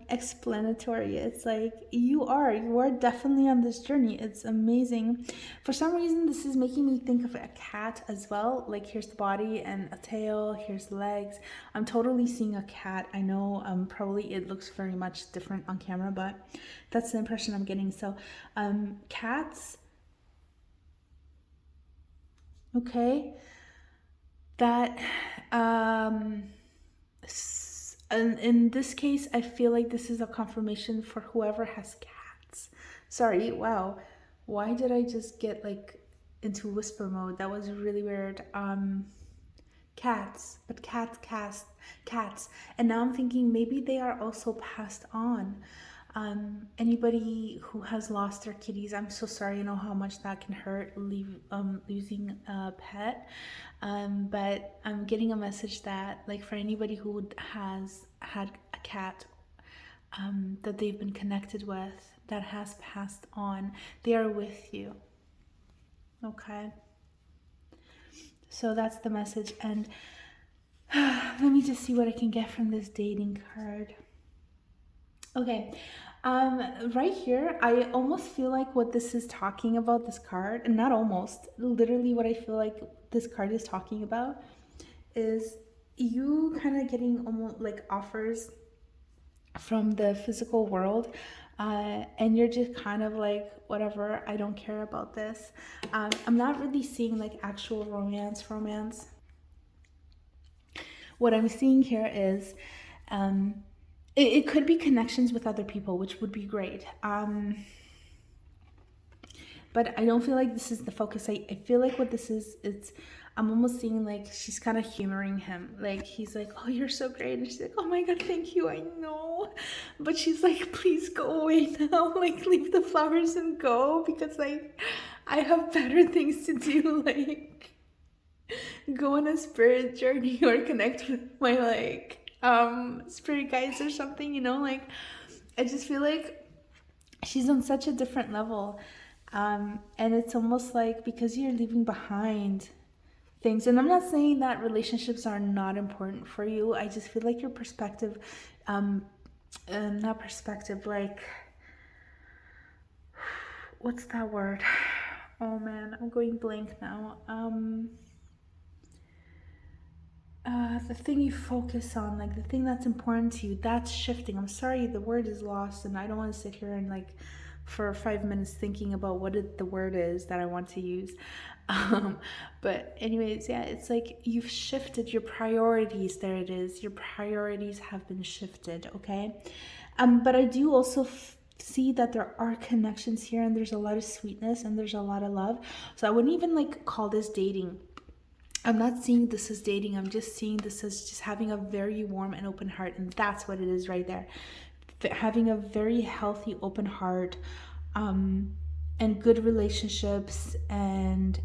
Speaker 1: explanatory. It's like you are definitely on this journey. It's amazing. For some reason this is making me think of a cat as well. Like here's the body and a tail, here's the legs. I'm totally seeing a cat. I know probably it looks very much different on camera, but that's the impression I'm getting. So cats, okay, that and in this case, I feel like this is a confirmation for whoever has cats. Sorry, wow. Why did I just get like into whisper mode? That was really weird. Cats, but cats. And now I'm thinking maybe they are also passed on. Anybody who has lost their kitties, I'm so sorry. I know how much that can hurt, losing a pet. But I'm getting a message that, like, for anybody who has had a cat that they've been connected with, that has passed on, they are with you. Okay. So that's the message. And let me just see what I can get from this dating card. Okay. Right here, I almost feel like what this is talking about, this card, and not almost, literally what I feel like this card is talking about is you kind of getting almost like offers from the physical world, and you're just kind of like, whatever, I don't care about this. I'm not really seeing like actual romance. What I'm seeing here is it could be connections with other people, which would be great. But I don't feel like this is the focus. I feel like what this is, I'm almost seeing like she's kind of humoring him. Like he's like, oh, you're so great. And she's like, oh my God, thank you. I know. But she's like, please go away now. Like leave the flowers and go, because like I have better things to do. Like go on a spirit journey or connect with my like spirit guides or something, you know. Like I just feel like she's on such a different level, and it's almost like because you're leaving behind things, and I'm not saying that relationships are not important for you. I just feel like your perspective, not perspective, like what's that word? Oh man, I'm going blank now. The thing you focus on, like the thing that's important to you, that's shifting. I'm sorry, the word is lost, and I don't want to sit here and like for 5 minutes thinking about what the word is that I want to use. But anyways, yeah, it's like you've shifted your priorities. There it is. Your priorities have been shifted, okay? But I do also see that there are connections here, and there's a lot of sweetness and there's a lot of love. So I wouldn't even like call this dating. I'm not seeing this as dating. I'm just seeing this as just having a very warm and open heart. And that's what it is right there. Having a very healthy, open heart, and good relationships. And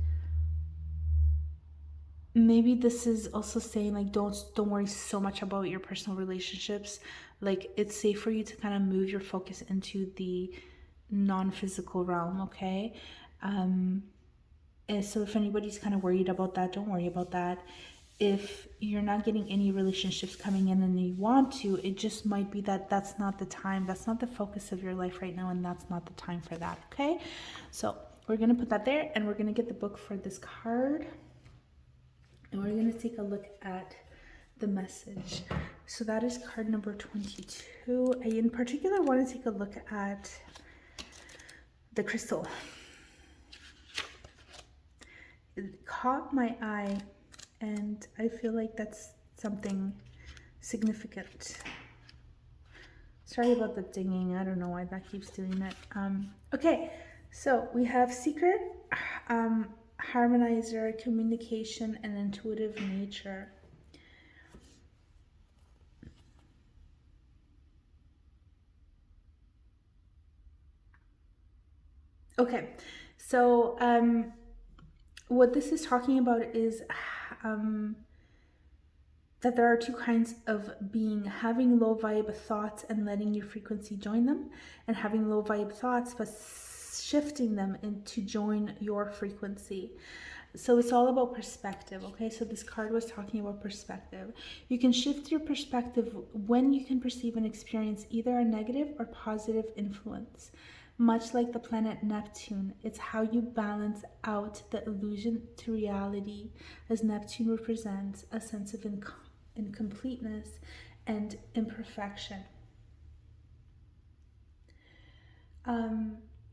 Speaker 1: maybe this is also saying like, don't worry so much about your personal relationships. Like it's safe for you to kind of move your focus into the non-physical realm, okay? And so if anybody's kind of worried about that, don't worry about that. If you're not getting any relationships coming in and you want to, it just might be that that's not the time. That's not the focus of your life right now, and that's not the time for that, okay? So we're going to put that there, and we're going to get the book for this card. And we're going to take a look at the message. So that is card number 22. I in particular want to take a look at the crystal. It caught my eye, and I feel like that's something significant. Sorry about the dinging. I don't know why that keeps doing it. Okay, So we have seeker, harmonizer, communication, and intuitive nature. Okay, so what this is talking about is that there are two kinds of being: having low vibe thoughts and letting your frequency join them, and having low vibe thoughts but shifting them to join your frequency. So it's all about perspective, okay? So this card was talking about perspective. You can shift your perspective when you can perceive and experience either a negative or positive influence. Much like the planet Neptune, it's how you balance out the illusion to reality, as Neptune represents a sense of incompleteness and imperfection.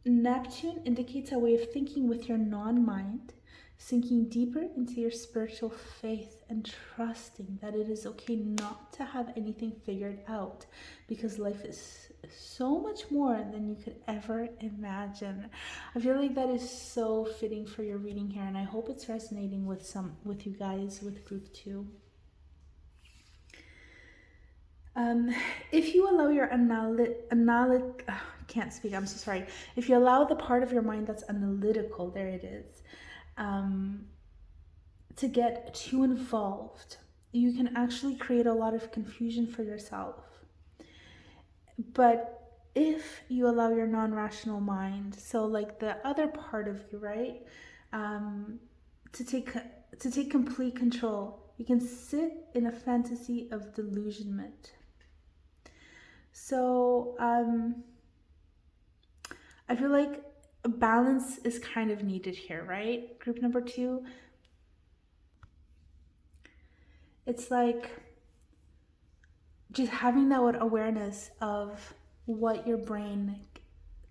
Speaker 1: Neptune indicates a way of thinking with your non-mind, sinking deeper into your spiritual faith and trusting that it is okay not to have anything figured out, because life is so much more than you could ever imagine. I feel like that is so fitting for your reading here, and I hope it's resonating with you guys with group 2. If you allow your can't speak, I'm so sorry. If you allow the part of your mind that's analytical, there it is, to get too involved, you can actually create a lot of confusion for yourself. But if you allow your non-rational mind, so like the other part of you, right, to take complete control, you can sit in a fantasy of delusionment. So I feel like a balance is kind of needed here, right? Group number 2, it's like just having that awareness of what your brain,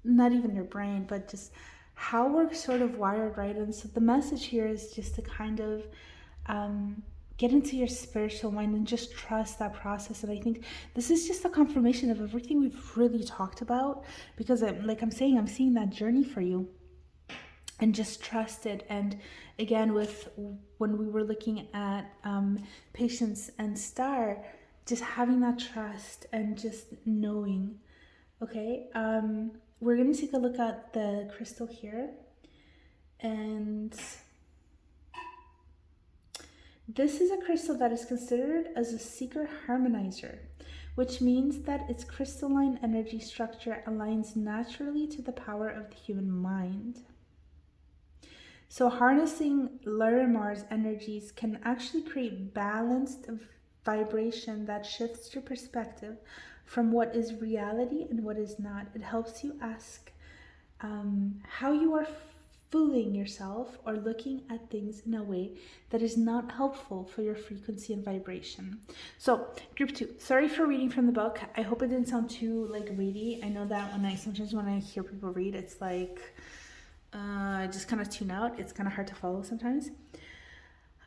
Speaker 1: not even your brain, but just how we're sort of wired, right? And so the message here is just to kind of get into your spiritual mind and just trust that process. And I think this is just a confirmation of everything we've really talked about, because I'm seeing that journey for you, and just trust it. And again, when we were looking at patience and star, just having that trust and just knowing. Okay, we're going to take a look at the crystal here, and this is a crystal that is considered as a seeker harmonizer, which means that its crystalline energy structure aligns naturally to the power of the human mind. So harnessing Larimar's energies can actually create balanced vibration that shifts your perspective from what is reality and what is not. It helps you ask how you are fooling yourself or looking at things in a way that is not helpful for your frequency and vibration. So group 2, sorry for reading from the book. I hope it didn't sound too weighty. I know that sometimes when I hear people read, it's like I just kind of tune out. It's kind of hard to follow sometimes.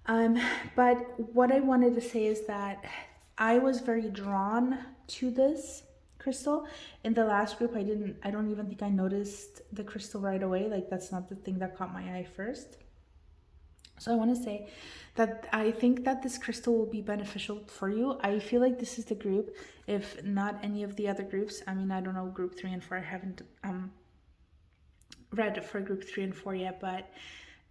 Speaker 1: But what I wanted to say is that I was very drawn to this crystal. In the last group, I don't even think I noticed the crystal right away. Like, that's not the thing that caught my eye first. So I want to say that I think that this crystal will be beneficial for you. I feel like this is the group, if not any of the other groups. I mean, I don't know group 3 and 4. I haven't read for group 3 and 4 yet, but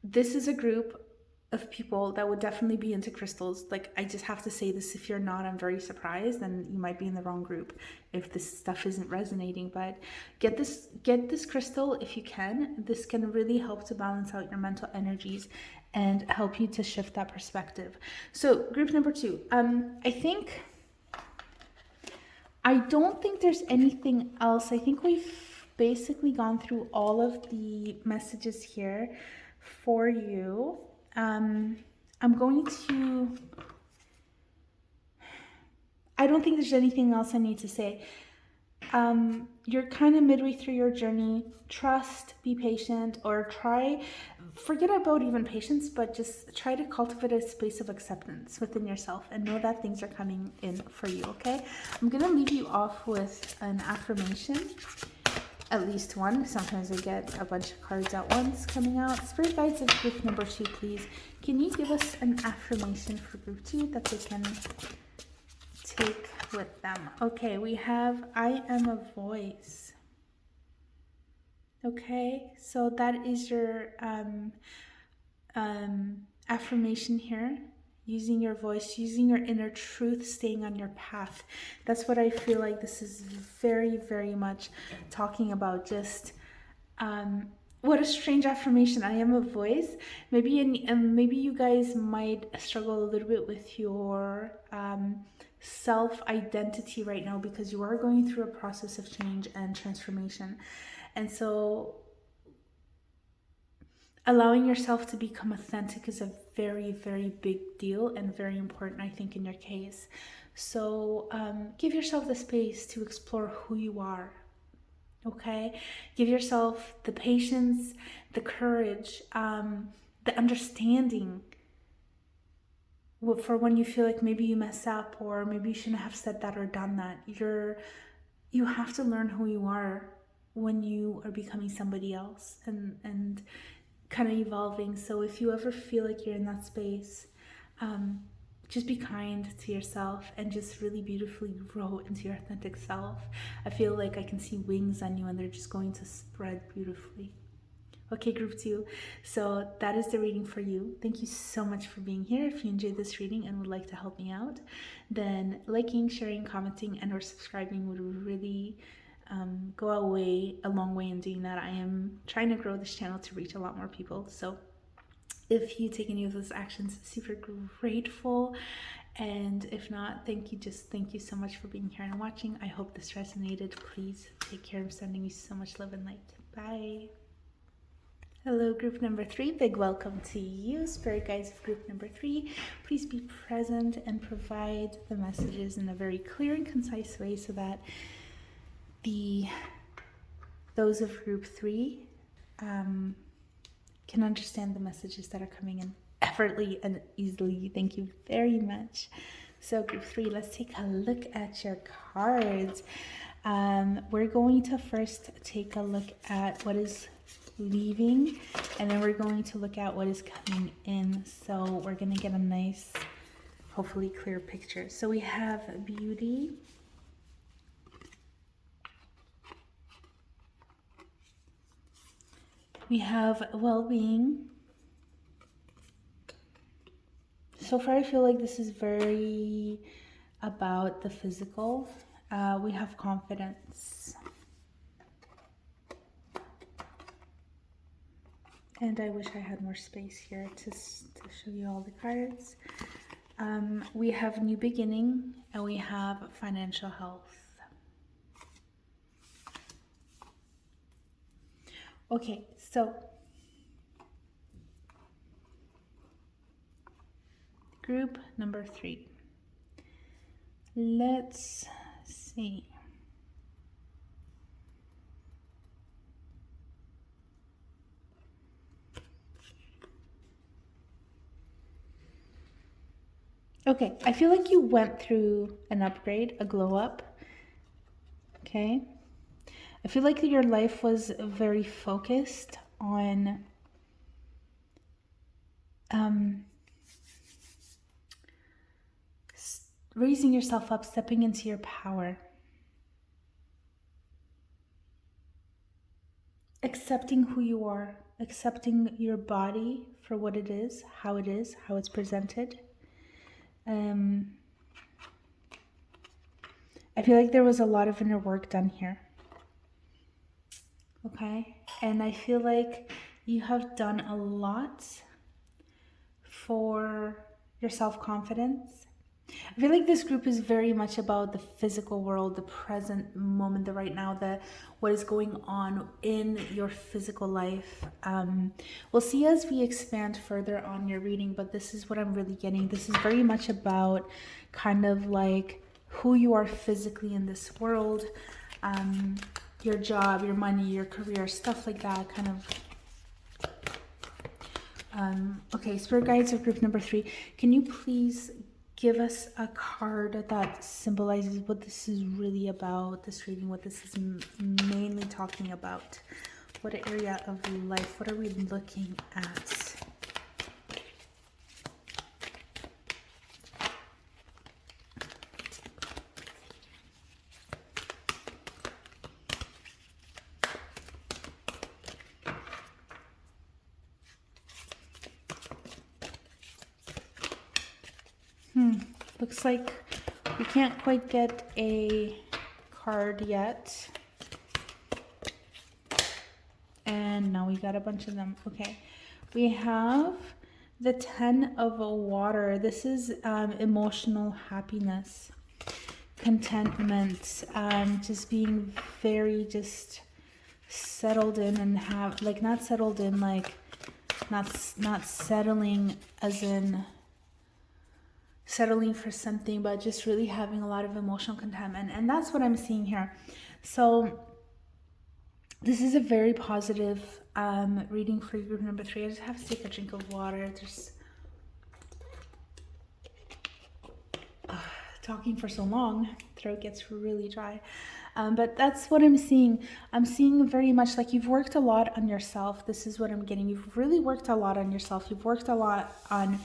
Speaker 1: this is a group of people that would definitely be into crystals. Like, I just have to say this, if you're not, I'm very surprised, and you might be in the wrong group if this stuff isn't resonating. But get this crystal if you can. This can really help to balance out your mental energies and help you to shift that perspective. So group number 2, I don't think there's anything else. I think we've basically gone through all of the messages here for you. I'm going to, I don't think there's anything else I need to say. You're kind of midway through your journey. Trust, be patient, or forget about even patience, but just try to cultivate a space of acceptance within yourself and know that things are coming in for you, okay? I'm going to leave you off with an affirmation. at least one. Sometimes I get a bunch of cards at once coming out. Spirit guides of group number 2, please. Can you give us an affirmation for group 2 that they can take with them? Okay, we have I am a voice. Okay, so that is your affirmation here. Using your voice, using your inner truth, staying on your path. That's what I feel like this is very, very much talking about. Just what a strange affirmation. I am a voice. Maybe you guys might struggle a little bit with your self-identity right now, because you are going through a process of change and transformation. And so allowing yourself to become authentic is a very, very big deal and very important, I think, in your case. So give yourself the space to explore who you are, okay? Give yourself the patience, the courage, the understanding for when you feel like maybe you mess up, or maybe you shouldn't have said that or done that. You have to learn who you are when you are becoming somebody else and kind of evolving. So if you ever feel like you're in that space, just be kind to yourself and just really beautifully grow into your authentic self. I feel like I can see wings on you and they're just going to spread beautifully. Okay, group 2. So that is the reading for you. Thank you so much for being here. If you enjoyed this reading and would like to help me out, then liking, sharing, commenting, and or subscribing would really go a long way in doing that. I am trying to grow this channel to reach a lot more people. So if you take any of those actions, super grateful. And if not, thank you so much for being here and watching. I hope this resonated. Please take care. I'm sending you so much love and light. Bye. Hello, group number 3. Big welcome to you. Spirit guides of group number 3. Please be present and provide the messages in a very clear and concise way so that those of group 3 can understand the messages that are coming in effortlessly and easily. Thank you very much. So group 3, let's take a look at your cards. We're going to first take a look at what is leaving, and then we're going to look at what is coming in. So we're going to get a nice, hopefully clear picture. So we have beauty, we have well-being. So far, I feel like this is very about the physical. We have confidence. And I wish I had more space here to show you all the cards. We have new beginning, and we have financial health. Okay, so group number 3. Let's see. Okay, I feel like you went through an upgrade, a glow up. Okay. I feel like your life was very focused on raising yourself up, stepping into your power, accepting who you are, accepting your body for what it is, how it's presented. I feel like there was a lot of inner work done here. Okay, and I feel like you have done a lot for your self-confidence. I feel like this group is very much about the physical world, the present moment, the right now, what is going on in your physical life. We'll see as we expand further on your reading, but this is what I'm really getting. This is very much about kind of like who you are physically in this world, your job, your money, your career, stuff like that, kind of. Okay, Spirit Guides of group number 3, can you please give us a card that symbolizes what this is really about, this reading, what this is mainly talking about. What area of life? What are we looking at? Looks like we can't quite get a card yet. And now we got a bunch of them. Okay, we have the 10 of water. This is emotional happiness, contentment, just being very just settled in, and have like not settled in like not settling as in settling for something, but just really having a lot of emotional contentment. And that's what I'm seeing here. So this is a very positive reading for group number 3. I just have to take a drink of water. There's talking for so long, throat gets really dry. But that's what I'm seeing. I'm seeing very much like you've worked a lot on yourself. This is what I'm getting. You've really worked a lot on yourself. You've worked a lot on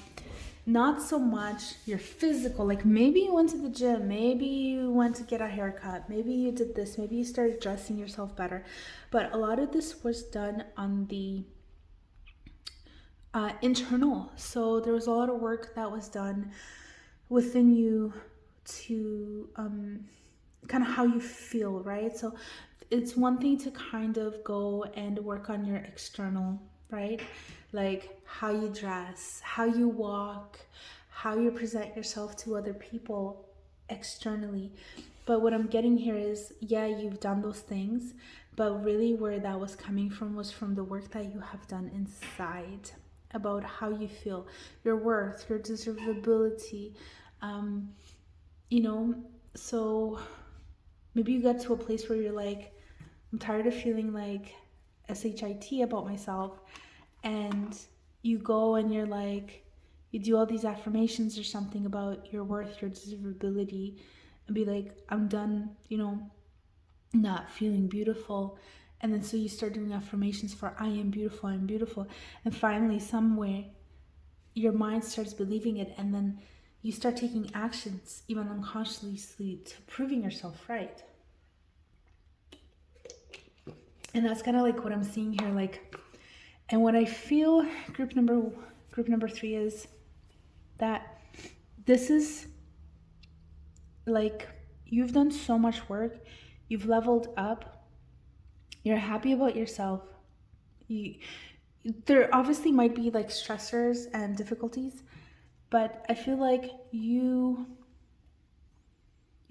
Speaker 1: not so much your physical, like maybe you went to the gym, maybe you went to get a haircut, maybe you did this, maybe you started dressing yourself better, but a lot of this was done on the internal. So there was a lot of work that was done within you to kind of how you feel, right? So it's one thing to kind of go and work on your external, right? Like how you dress, how you walk, how you present yourself to other people externally. But what I'm getting here is, yeah, you've done those things, but really where that was coming from was from the work that you have done inside about how you feel, your worth, your deservability, you know. So maybe you got to a place where you're like, I'm tired of feeling like SHIT about myself. And you go and you're like, you do all these affirmations or something about your worth, your deservability, and be like, I'm done, you know, not feeling beautiful. And then so you start doing affirmations for I am beautiful, I'm beautiful. And finally, somewhere, your mind starts believing it. And then you start taking actions, even unconsciously, to proving yourself right. And that's kind of like what I'm seeing here. Like, and what I feel group number 3 is that this is like, you've done so much work, you've leveled up, you're happy about yourself. There obviously might be like stressors and difficulties, but I feel like you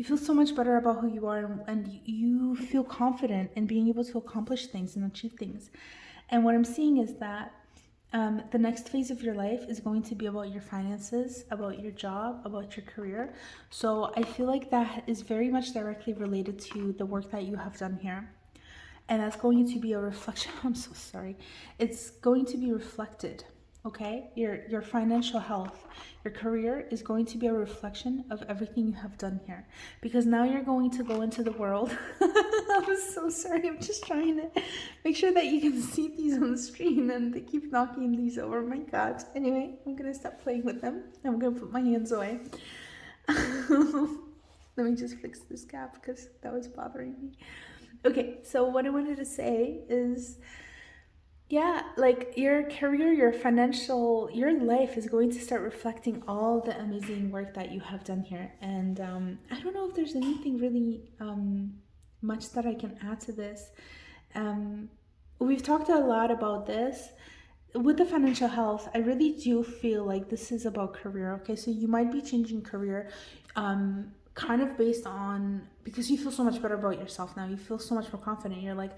Speaker 1: feel so much better about who you are, and you feel confident in being able to accomplish things and achieve things. And what I'm seeing is that the next phase of your life is going to be about your finances, about your job, about your career. So I feel like that is very much directly related to the work that you have done here. And that's going to be a reflection. I'm so sorry. It's going to be reflected, okay? Your financial health, your career is going to be a reflection of everything you have done here. Because now you're going to go into the world. I'm so sorry. I'm just trying to make sure that you can see these on the screen, and they keep knocking these over. My God. Anyway, I'm going to stop playing with them. I'm going to put my hands away. Let me just fix this gap because that was bothering me. Okay, so what I wanted to say is, yeah, like your career, your financial, your life is going to start reflecting all the amazing work that you have done here. And I don't know if there's anything really much that I can add to this. We've talked a lot about this. With the financial health, I really do feel like this is about career. Okay, so you might be changing career kind of based on, because you feel so much better about yourself now. You feel so much more confident. You're like,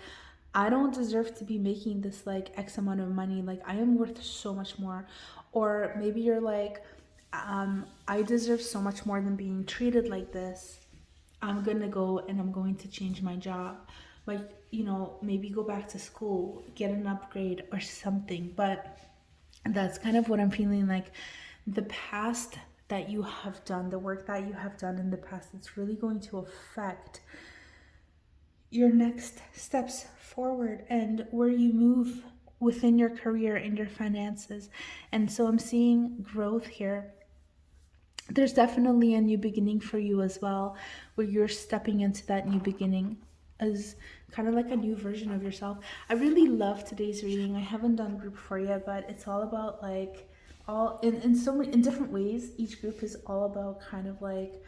Speaker 1: I don't deserve to be making this like X amount of money. Like, I am worth so much more. Or maybe you're like, I deserve so much more than being treated like this. I'm gonna go and I'm going to change my job. Like, you know, maybe go back to school, get an upgrade or something. But that's kind of what I'm feeling like. The past that you have done, the work that you have done in the past, it's really going to affect your next steps forward and where you move within your career and your finances. And so I'm seeing growth here. There's definitely a new beginning for you as well, where you're stepping into that new beginning as kind of like a new version of yourself. I really love today's reading. I haven't done group 4 yet, but it's all about like all in so many in different ways. Each group is all about kind of like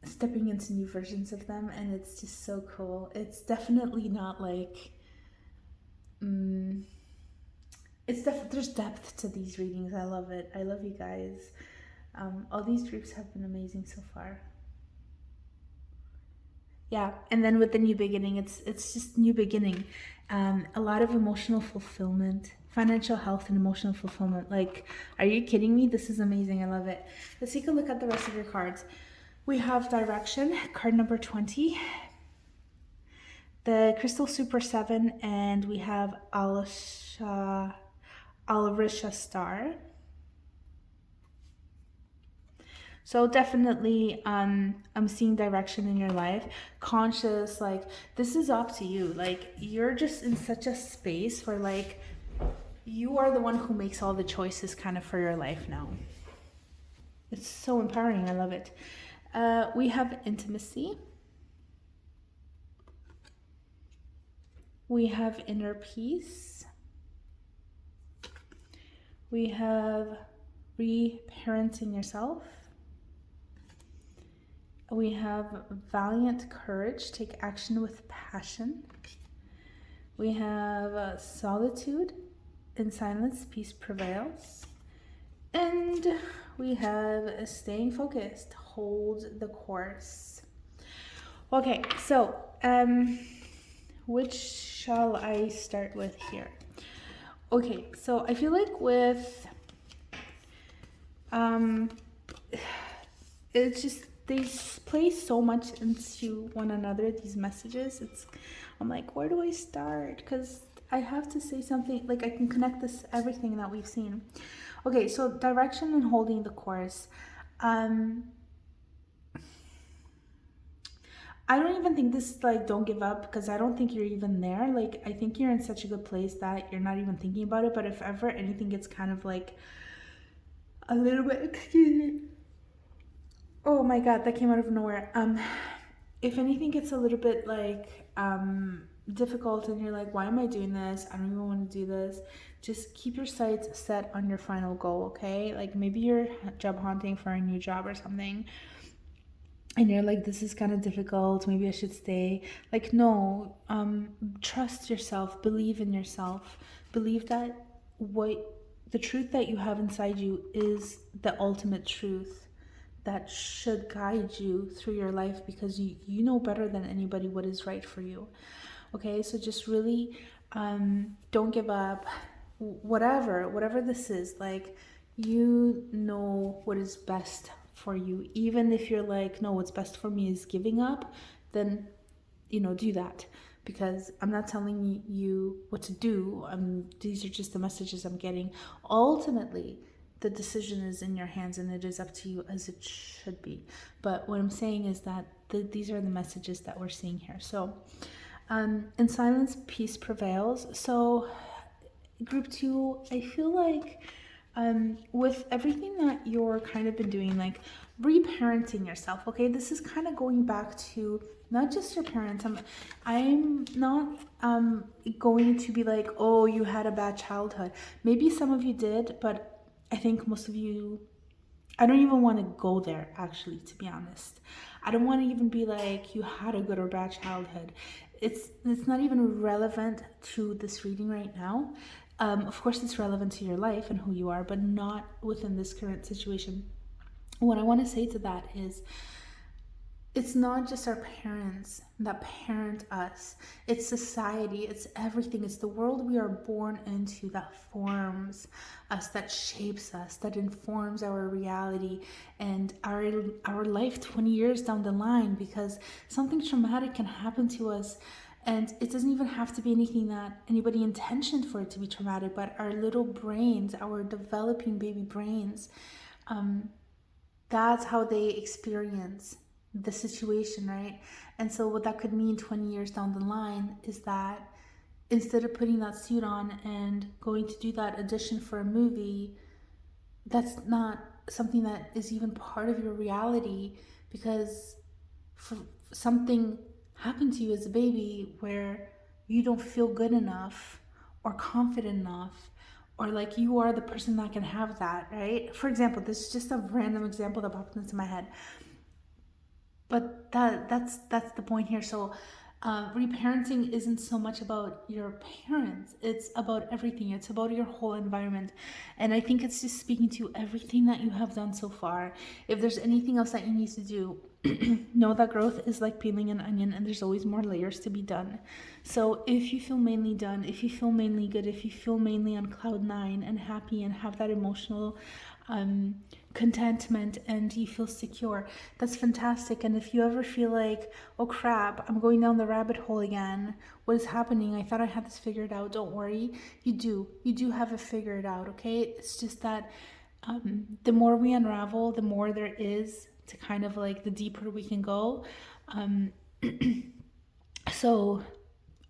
Speaker 1: stepping into new versions of them, and it's just so cool. It's definitely not like there's depth to these readings. I love it. I love you guys. All these groups have been amazing so far. Yeah, and then with the new beginning, it's just new beginning. A lot of emotional fulfillment, financial health and emotional fulfillment. Like, are you kidding me? This is amazing. I love it. Let's take a look at the rest of your cards. We have direction, card number 20, the crystal super 7, and we have Arisha star. So definitely, I'm seeing direction in your life, conscious, like this is up to you. Like you're just in such a space where like you are the one who makes all the choices kind of for your life now. It's so empowering. I love it. We have intimacy. We have inner peace. We have reparenting yourself. We have valiant courage, take action with passion. We have solitude, in silence, peace prevails. And we have staying focused, hold the course. Okay, so which shall I start with here? Okay, so I feel like with it's just they play so much into one another, these messages. I'm like, where do I start? Because I have to say something, like I can connect this everything that we've seen. Okay, so direction and holding the course. I don't even think this is like don't give up, because I don't think you're even there. Like I think you're in such a good place that you're not even thinking about it. But if ever anything gets kind of like a little bit, excuse me, oh my god, that came out of nowhere. If anything gets a little bit like difficult and you're like, why am I doing this? I don't even want to do this. Just keep your sights set on your final goal, okay? Like maybe you're job hunting for a new job or something, and you're like, this is kind of difficult, maybe I should stay. Like, no, trust yourself, believe in yourself, believe that the truth that you have inside you is the ultimate truth that should guide you through your life, because you know better than anybody what is right for you. Okay, so just really don't give up. Whatever this is, like, you know what is best for you. Even if you're like, no, what's best for me is giving up, then do that, because I'm not telling you what to do. These are just the messages I'm getting. Ultimately, the decision is in your hands, and it is up to you, as it should be. But what I'm saying is that these are the messages that we're seeing here. So in silence, peace prevails. So group 2, I feel like with everything that you're kind of been doing, like reparenting yourself, okay, this is kind of going back to not just your parents. I'm not going to be like, oh, you had a bad childhood. Maybe some of you did, but I think most of you, I don't even want to go there, actually, to be honest. I don't want to even be like, you had a good or bad childhood. It's not even relevant to this reading right now. Of course, it's relevant to your life and who you are, but not within this current situation. What I want to say to that is, it's not just our parents that parent us. It's society. It's everything. It's the world we are born into that forms us, that shapes us, that informs our reality and our life 20 years down the line, because something traumatic can happen to us. And it doesn't even have to be anything that anybody intentioned for it to be traumatic, but our little brains, our developing baby brains, that's how they experience the situation, right? And so what that could mean 20 years down the line is that instead of putting that suit on and going to do that audition for a movie, that's not something that is even part of your reality, because something happened to you as a baby where you don't feel good enough or confident enough, or like you are the person that can have that, right? For example, this is just a random example that popped into my head, but that's the point here. So reparenting isn't so much about your parents, it's about everything. It's about your whole environment. And I think it's just speaking to everything that you have done so far. If there's anything else that you need to do, know that growth is like peeling an onion, and there's always more layers to be done. So if you feel mainly done, if you feel mainly good, if you feel mainly on cloud nine and happy and have that emotional contentment and you feel secure, that's fantastic. And if you ever feel like, oh crap, I'm going down the rabbit hole again, what is happening, I thought I had this figured out, don't worry, you do have it figured out. Okay, it's just that the more we unravel, the more there is to kind of like, the deeper we can go. So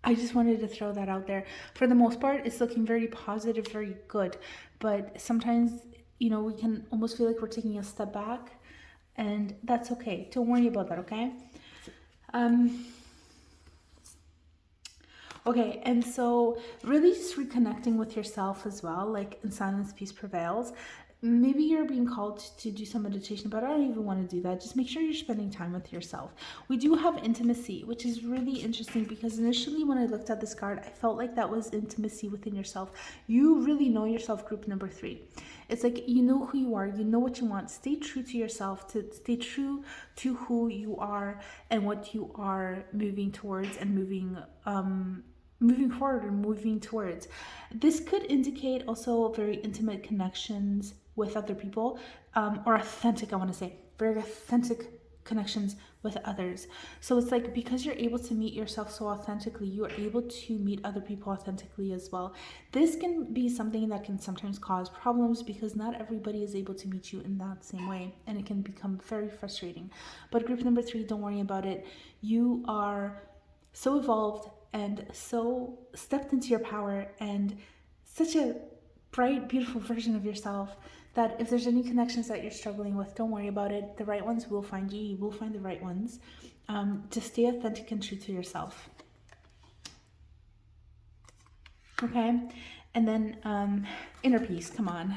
Speaker 1: I just wanted to throw that out there. For the most part, it's looking very positive, very good, but sometimes, you know, we can almost feel like we're taking a step back, and that's okay. Don't worry about that, okay? Okay, and so really just reconnecting with yourself as well, like in silence, peace prevails. Maybe you're being called to do some meditation, but I don't even want to do that. Just make sure you're spending time with yourself. We do have intimacy, which is really interesting, because initially when I looked at this card, I felt like that was intimacy within yourself. You really know yourself, group number 3. It's like, you know who you are, you know what you want. Stay true to yourself, to stay true to who you are and what you are moving towards and moving forward and moving towards. This could indicate also very intimate connections with other people, or authentic, I want to say, very authentic connections with others. So it's like, because you're able to meet yourself so authentically, you're able to meet other people authentically as well. This can be something that can sometimes cause problems, because not everybody is able to meet you in that same way, and it can become very frustrating. But group number 3, don't worry about it. You are so evolved and so stepped into your power, and such a bright, beautiful version of yourself, that if there's any connections that you're struggling with, don't worry about it. The right ones will find you. You will find the right ones. Just stay authentic and true to yourself. Okay? And then inner peace, come on.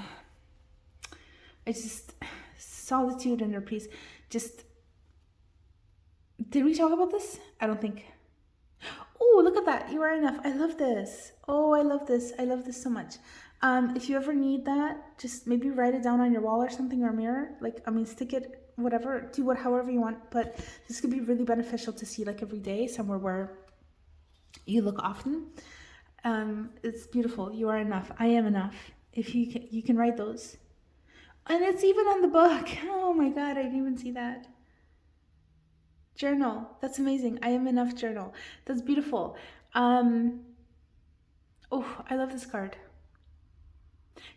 Speaker 1: It's just solitude, inner peace. Just, did we talk about this? I don't think. Oh, look at that. You are enough. I love this. Oh, I love this. I love this so much. If you ever need that, just maybe write it down on your wall or something, or mirror. Like, I mean, stick it, whatever, do what, however you want. But this could be really beneficial to see, like, every day, somewhere where you look often. It's beautiful. You are enough. I am enough. If you can write those. And it's even on the book. Oh my God, I didn't even see that. Journal. That's amazing. I am enough journal. That's beautiful. Oh, I love this card.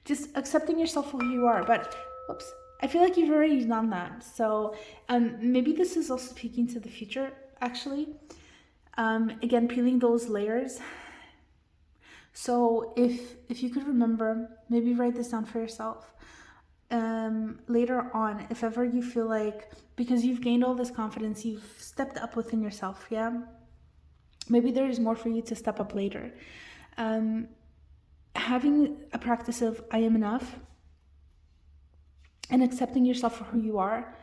Speaker 1: Just accepting yourself for who you are. But, oops, I feel like you've already done that. So maybe this is also speaking to the future, actually. Again, peeling those layers. So if you could remember, maybe write this down for yourself. Later on, if ever you feel like, because you've gained all this confidence, you've stepped up within yourself, yeah? Maybe there is more for you to step up later. Having a practice of I am enough and accepting yourself for who you are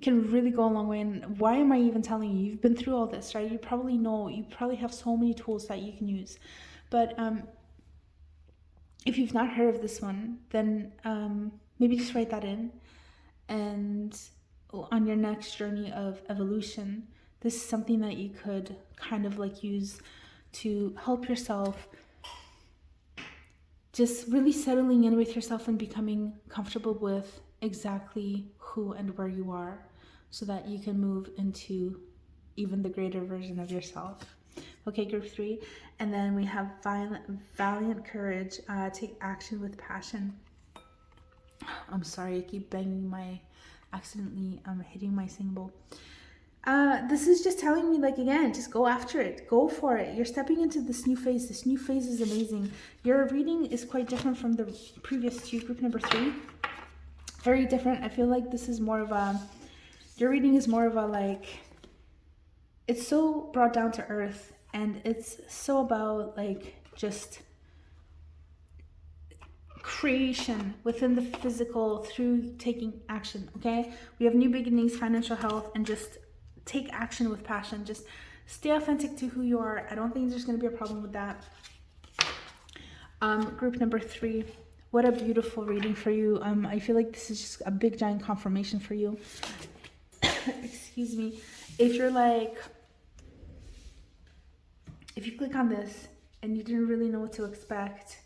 Speaker 1: can really go a long way. And why am I even telling you? You've been through all this, right? You probably know, you probably have so many tools that you can use. But if you've not heard of this one, then maybe just write that in. And on your next journey of evolution, this is something that you could kind of like use to help yourself just really settling in with yourself and becoming comfortable with exactly who and where you are, so that you can move into even the greater version of yourself. Okay, group 3. And then we have valiant courage, take action with passion. I'm sorry, I keep banging my accidentally hitting my symbol. This is just telling me, like, again, just go after it, go for it. You're stepping into this new phase. This new phase is amazing. Your reading is quite different from the previous two, group number 3. Very different. I feel like this is more of a, your reading is more of a, like, it's so brought down to earth, and it's so about, like, just creation within the physical through taking action. Okay, we have new beginnings, financial health, and just take action with passion. Just stay authentic to who you are. I don't think there's going to be a problem with that. Group number 3, what a beautiful reading for you. I feel like this is just a big giant confirmation for you. Excuse me. If you're like, if you click on this and you didn't really know what to expect,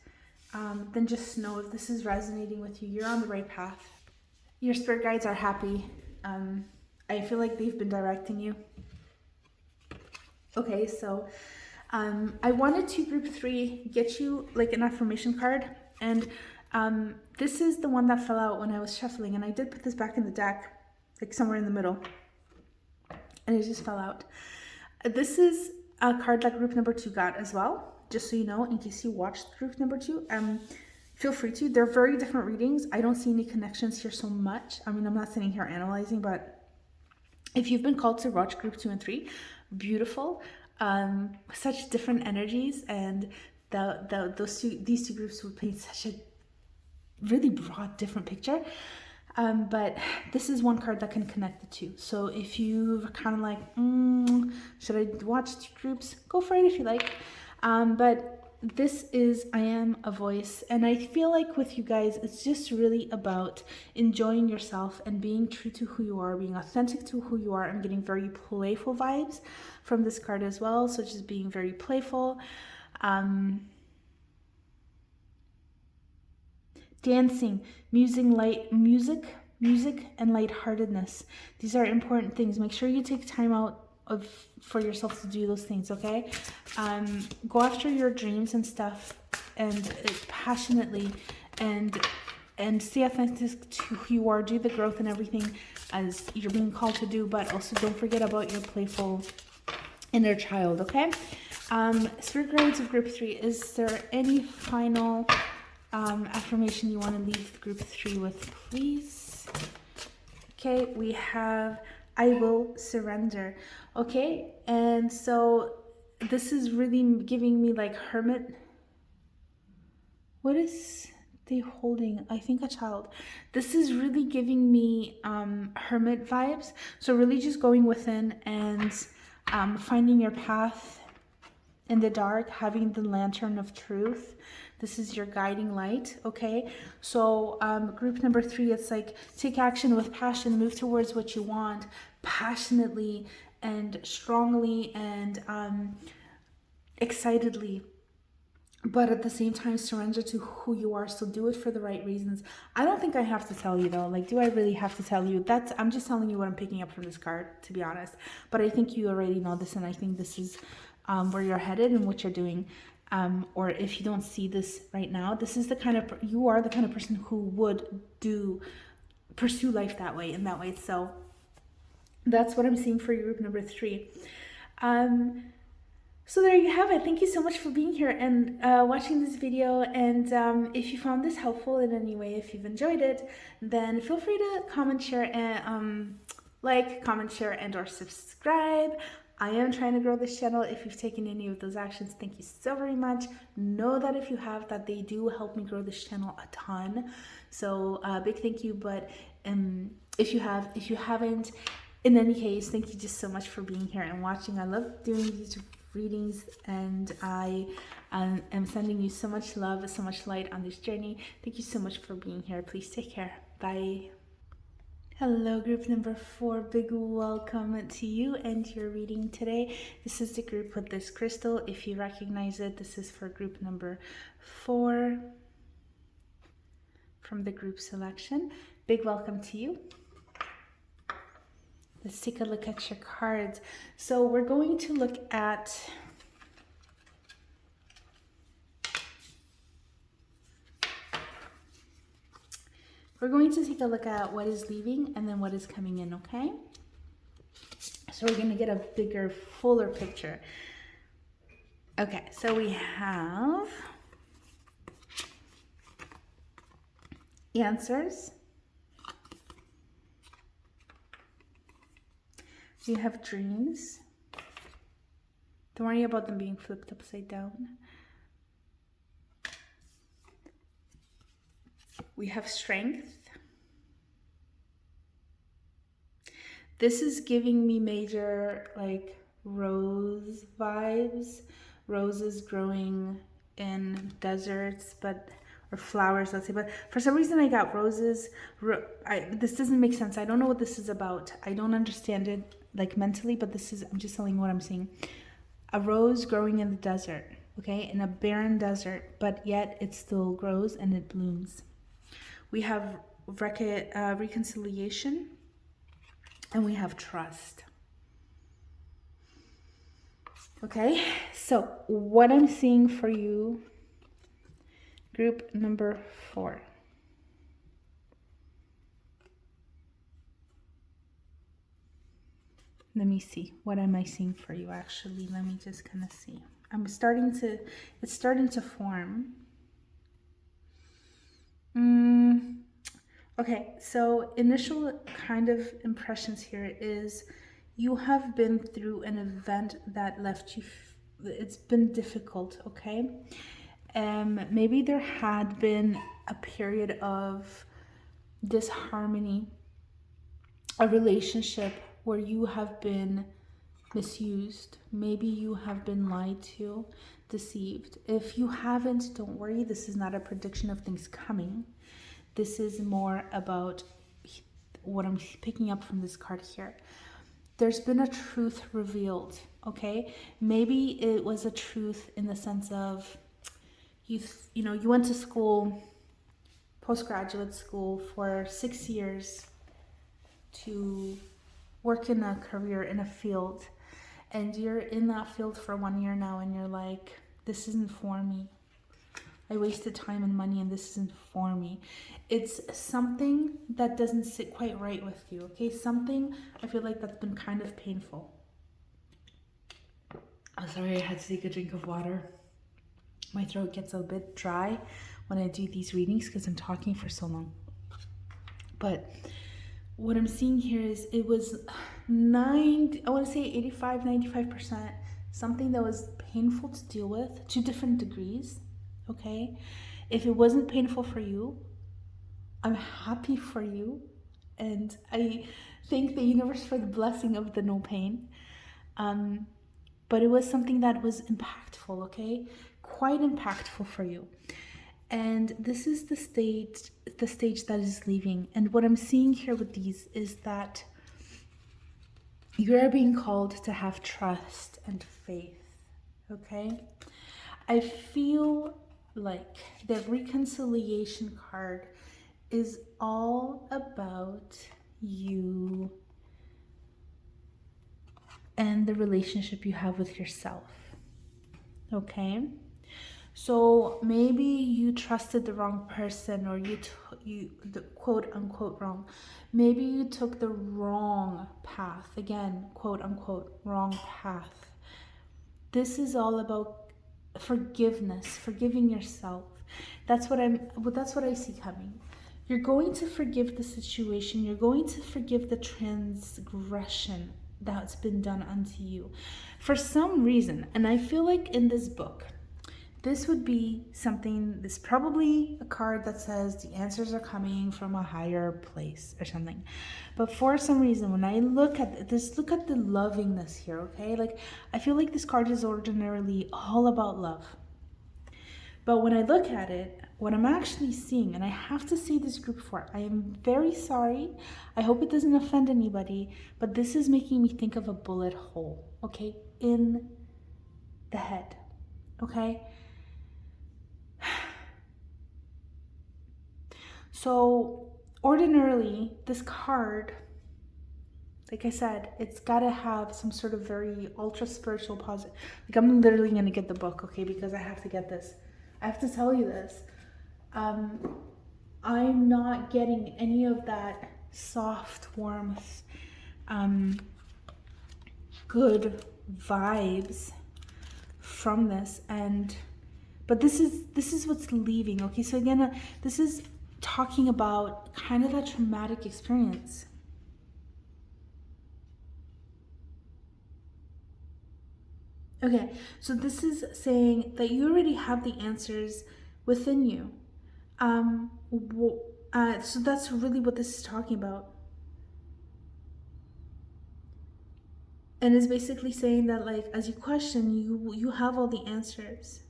Speaker 1: then just know if this is resonating with you, you're on the right path. Your spirit guides are happy. I feel like they've been directing you. Okay, so I wanted to, group 3, get you like an affirmation card. And this is the one that fell out when I was shuffling. And I did put this back in the deck, like somewhere in the middle. And it just fell out. This is a card that group number 2 got as well. Just so you know, in case you watched group number 2, feel free to. They're very different readings. I don't see any connections here so much. I mean, I'm not sitting here analyzing, but if you've been called to watch group 2 and 3, beautiful. Such different energies, and these two groups would paint such a really broad, different picture. But this is one card that can connect the two. So if you're kind of like, should I watch 2 groups? Go for it if you like. But this is, I am a voice, and I feel like with you guys, it's just really about enjoying yourself and being true to who you are, being authentic to who you are. I'm getting very playful vibes from this card as well, so just being very playful. Dancing, music and lightheartedness. These are important things. Make sure you take time out for yourself to do those things, okay? Go after your dreams and stuff, and passionately, and stay authentic to who you are. Do the growth and everything as you're being called to do, but also don't forget about your playful inner child, okay? Spirit guides of group 3, is there any final affirmation you want to leave group 3 with, please? Okay, we have, I will surrender. Okay, and so this is really giving me like hermit. What is they holding? I think a child. This is really giving me hermit vibes. So really just going within and finding your path in the dark, having the lantern of truth. This is your guiding light, okay? So group number 3, it's like take action with passion, move towards what you want passionately and strongly and excitedly, but at the same time surrender to who you are. So do it for the right reasons. I don't think I have to tell you though, like, do I really have to tell you? I'm just telling you what I'm picking up from this card, to be honest. But I think you already know this, and I think this is where you're headed and what you're doing. Or if you don't see this right now, this is the kind of, you are the kind of person who would pursue life that way, in that way. So that's what I'm seeing for group number 3. So there you have it. Thank you so much for being here and watching this video. And if you found this helpful in any way, if you've enjoyed it, then feel free to comment, share, and comment, share, and or subscribe. I am trying to grow this channel. If you've taken any of those actions, thank you so very much. Know that if you have, that they do help me grow this channel a ton. So big thank you. But if you haven't, in any case, thank you just so much for being here and watching. I love doing these readings, and I am sending you so much love, so much light on this journey. Thank you so much for being here. Please take care. Bye. Hello, group number 4. Big welcome to you and your reading today. This is the group with this crystal. If you recognize it, this is for group number 4 from the group selection. Big welcome to you. Let's take a look at your cards. So we're going to look at we're going to take a look at what is leaving and then what is coming in, okay? So we're going to get a bigger, fuller picture. Okay, so we have answers. We have dreams. Don't worry about them being flipped upside down. We have strength. This is giving me major like rose vibes. Roses growing in deserts, or flowers, let's say. But for some reason I got roses. This doesn't make sense. I don't know what this is about. I don't understand it like mentally, but I'm just telling you what I'm seeing. A rose growing in the desert, okay? In a barren desert, but yet it still grows and it blooms. We have reconciliation, and we have trust. Okay, so what I'm seeing for you, group number 4. Let me see. What am I seeing for you, actually? Let me just kind of see. It's starting to form. Okay, so initial kind of impressions here is you have been through an event that left you, it's been difficult, okay? Maybe there had been a period of disharmony, a relationship where you have been misused. Maybe you have been lied to, deceived. If you haven't, don't worry. This is not a prediction of things coming. This is more about what I'm picking up from this card here. There's been a truth revealed, okay? Maybe it was a truth in the sense of you went to school, postgraduate school for 6 years to work in a career in a field, and you're in that field for 1 year now, and you're like, this isn't for me. I wasted time and money and this isn't for me. It's something that doesn't sit quite right with you, okay? Something I feel like that's been kind of painful. I'm sorry, I had to take a drink of water. My throat gets a bit dry when I do these readings because I'm talking for so long. But what I'm seeing here is it was 85, 95%, something that was painful to deal with to different degrees, okay? If it wasn't painful for you, I'm happy for you. And I thank the universe for the blessing of the no pain. But it was something that was impactful, okay? Quite impactful for you. And this is the stage that is leaving. And what I'm seeing here with these is that you are being called to have trust and faith, okay? I feel like the reconciliation card is all about you and the relationship you have with yourself, okay? So maybe you trusted the wrong person, or the quote unquote wrong. Maybe you took the wrong path. Again, quote unquote wrong path. This is all about forgiveness, forgiving yourself. That's what I see coming. You're going to forgive the situation. You're going to forgive the transgression that's been done unto you. For some reason, and I feel like in this book, this would be something, this probably a card that says the answers are coming from a higher place or something. But for some reason, when I look at this, look at the lovingness here, okay? Like, I feel like this card is ordinarily all about love. But when I look at it, what I'm actually seeing, and I have to say this group 4, I am very sorry. I hope it doesn't offend anybody, but this is making me think of a bullet hole, okay? In the head, okay? So ordinarily, this card, like I said, it's got to have some sort of very ultra spiritual positive. Like, I'm literally going to get the book, okay? Because I have to get this. I have to tell you this. I'm not getting any of that soft warmth, good vibes from this. But this is what's leaving. Okay, so again, this is talking about kind of that traumatic experience. Okay, so this is saying that you already have the answers within you. So that's really what this is talking about. And it's basically saying that, like, as you question, you have all the answers.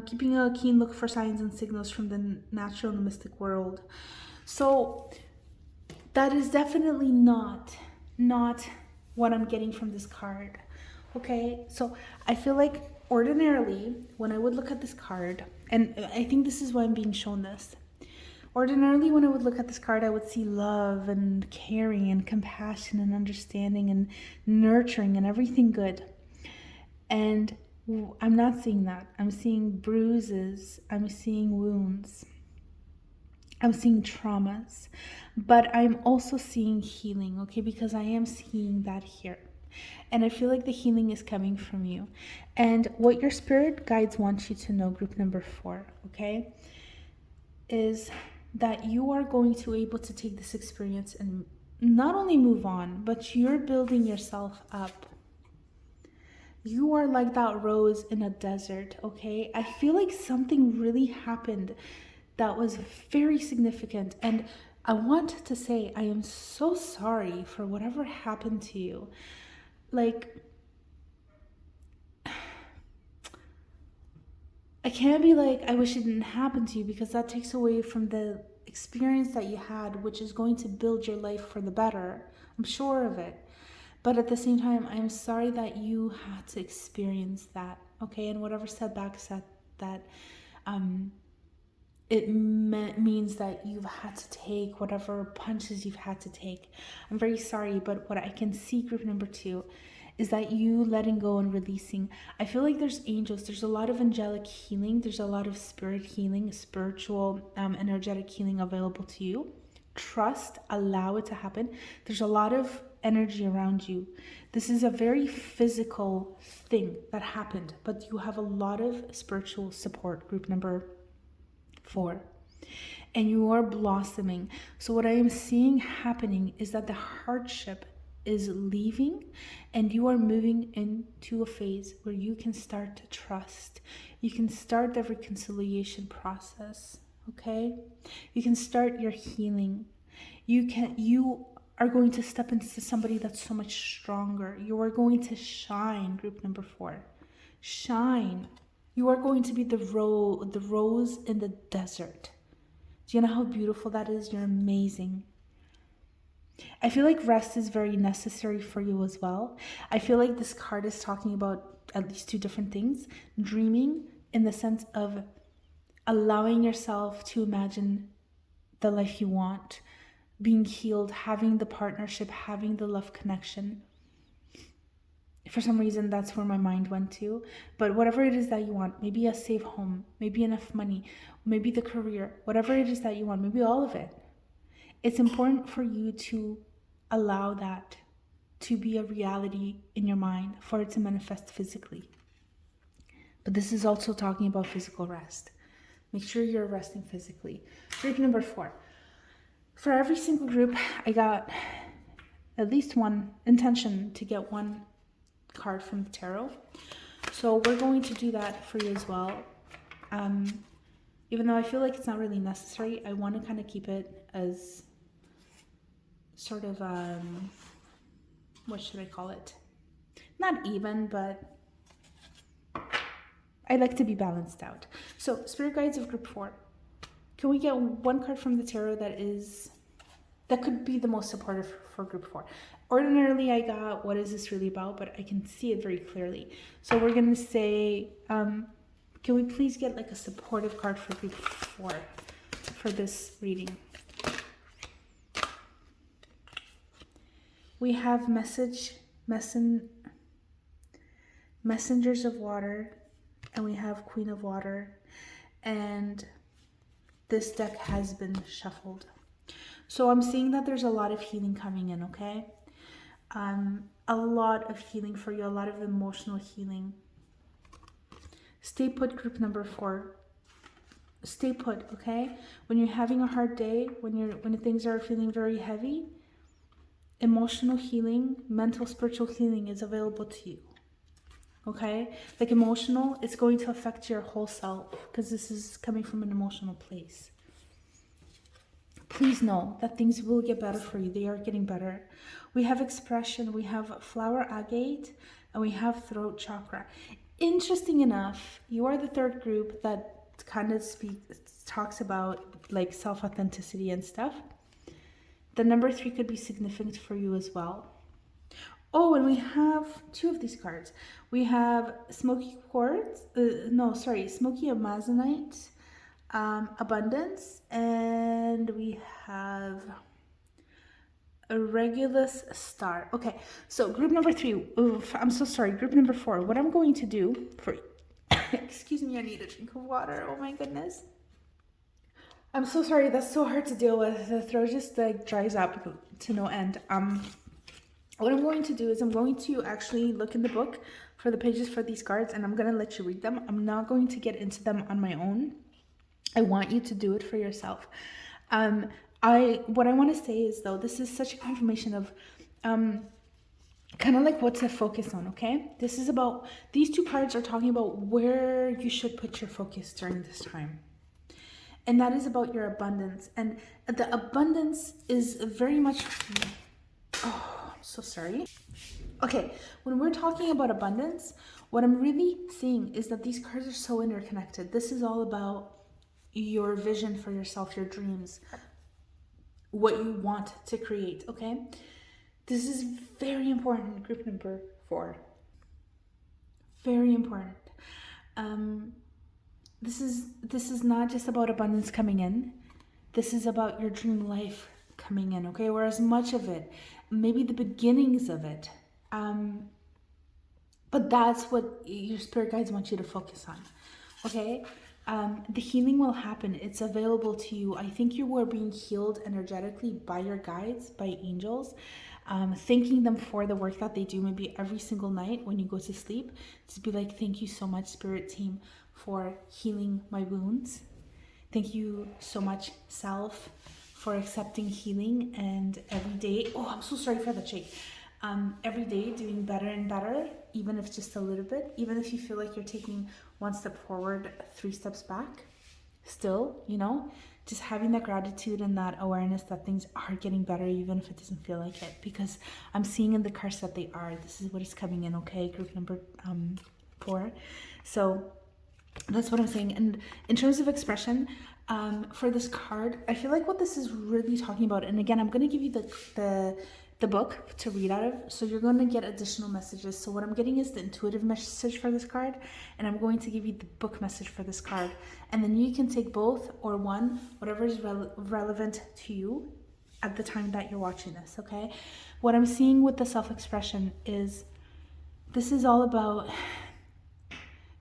Speaker 1: Keeping a keen look for signs and signals from the natural and mystic world. So that is definitely not what I'm getting from this card. Okay, so I feel like ordinarily when I would look at this card, and I think this is why I'm being shown this. Ordinarily, when I would look at this card, I would see love and caring and compassion and understanding and nurturing and everything good. And I'm not seeing that. I'm seeing bruises. I'm seeing wounds. I'm seeing traumas. But I'm also seeing healing, okay? Because I am seeing that here. And I feel like the healing is coming from you. And what your spirit guides want you to know, group number 4, okay, is that you are going to be able to take this experience and not only move on, but you're building yourself up. You are like that rose in a desert, okay? I feel like something really happened that was very significant. And I want to say I am so sorry for whatever happened to you. Like, I can't be like, I wish it didn't happen to you, because that takes away from the experience that you had, which is going to build your life for the better. I'm sure of it. But at the same time, I'm sorry that you had to experience that, okay? And whatever setbacks that it means that you've had to take, whatever punches you've had to take. I'm very sorry, but what I can see, group number 2, is that you letting go and releasing. I feel like there's angels. There's a lot of angelic healing. There's a lot of spirit healing, spiritual, energetic healing available to you. Trust, allow it to happen. There's a lot of energy around you. This is a very physical thing that happened, but you have a lot of spiritual support, group number 4. And you are blossoming. So what I am seeing happening is that the hardship is leaving and you are moving into a phase where you can start to trust. You can start the reconciliation process, okay? You can start your healing. You are going to step into somebody that's so much stronger. You are going to shine, group number 4. Shine. You are going to be the rose in the desert. Do you know how beautiful that is? You're amazing. I feel like rest is very necessary for you as well. I feel like this card is talking about at least 2 different things. Dreaming in the sense of allowing yourself to imagine the life you want, being healed, having the partnership, having the love connection. For some reason, that's where my mind went to. But whatever it is that you want, maybe a safe home, maybe enough money, maybe the career, whatever it is that you want, maybe all of it. It's important for you to allow that to be a reality in your mind, for it to manifest physically. But this is also talking about physical rest. Make sure you're resting physically. Group number 4. For every single group, I got at least one intention to get one card from the tarot. So we're going to do that for you as well. Even though I feel like it's not really necessary, I want to kind of keep it as sort of, what should I call it? Not even, but I like to be balanced out. So, Spirit Guides of Group 4. Can we get one card from the tarot that could be the most supportive for Group 4? Ordinarily, I got, what is this really about? But I can see it very clearly. So we're going to say, can we please get like a supportive card for Group 4 for this reading? We have messengers of water, and we have Queen of Water, and this deck has been shuffled. So I'm seeing that there's a lot of healing coming in, okay? A lot of healing for you, a lot of emotional healing. Stay put, group number 4. Stay put, okay? When you're having a hard day, when things are feeling very heavy, emotional healing, mental, spiritual healing is available to you. Okay? Like emotional, it's going to affect your whole self because this is coming from an emotional place. Please know that things will get better for you. They are getting better. We have expression, we have flower agate, and we have throat chakra. Interesting enough, you are the third group that kind of talks about like self-authenticity and stuff. The number 3 could be significant for you as well. Oh, and we have 2 of these cards. We have smoky quartz, smoky amazonite, abundance, and we have a Regulus star. Okay, so group number 3. Oof, I'm so sorry. Group number 4. What I'm going to do for excuse me, I need a drink of water. Oh my goodness. I'm so sorry. That's so hard to deal with. The throat just like dries up to no end. What I'm going to do is I'm going to actually look in the book for the pages for these cards, and I'm going to let you read them. I'm not going to get into them on my own. I want you to do it for yourself. What I want to say is, though, this is such a confirmation of kind of like what to focus on, okay? This is about, these 2 cards are talking about where you should put your focus during this time. And that is about your abundance. And the abundance is very much, oh, I'm so sorry. Okay, when we're talking about abundance, what I'm really seeing is that these cards are so interconnected. This is all about your vision for yourself, your dreams, what you want to create, okay? This is very important, group number 4. Very important. This is not just about abundance coming in. This is about your dream life coming in, okay? Whereas much of it, maybe the beginnings of it, but that's what your spirit guides want you to focus on, okay? The healing will happen. It's available to you. I think you are being healed energetically by your guides, by angels, thanking them for the work that they do maybe every single night when you go to sleep. Just be like, thank you so much, spirit team, for healing my wounds. Thank you so much, self, for accepting healing, and every day, oh, I'm so sorry for the shake. Every day doing better and better, even if just a little bit, even if you feel like you're taking 1 step forward, 3 steps back, still, just having that gratitude and that awareness that things are getting better, even if it doesn't feel like it, because I'm seeing in the cards that they are. This is what is coming in, okay? Group number 4. So that's what I'm saying. And in terms of expression, for this card, I feel like what this is really talking about, and again, I'm going to give you the book to read out of, so you're going to get additional messages. So what I'm getting is the intuitive message for this card, and I'm going to give you the book message for this card, and then you can take both or one, whatever is relevant to you at the time that you're watching this, okay? What I'm seeing with the self-expression is this is all about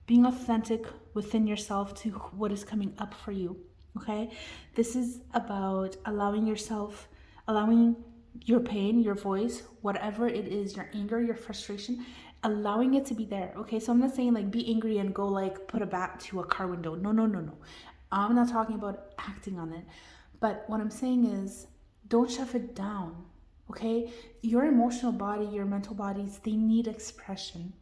Speaker 1: being authentic within yourself to what is coming up for you, okay? This is about allowing your pain, your voice, whatever it is, your anger, your frustration, allowing it to be there, okay? So I'm not saying like be angry and go like put a bat to a car window. No. I'm not talking about acting on it. But what I'm saying is don't shove it down, okay? Your emotional body, your mental bodies, they need expression.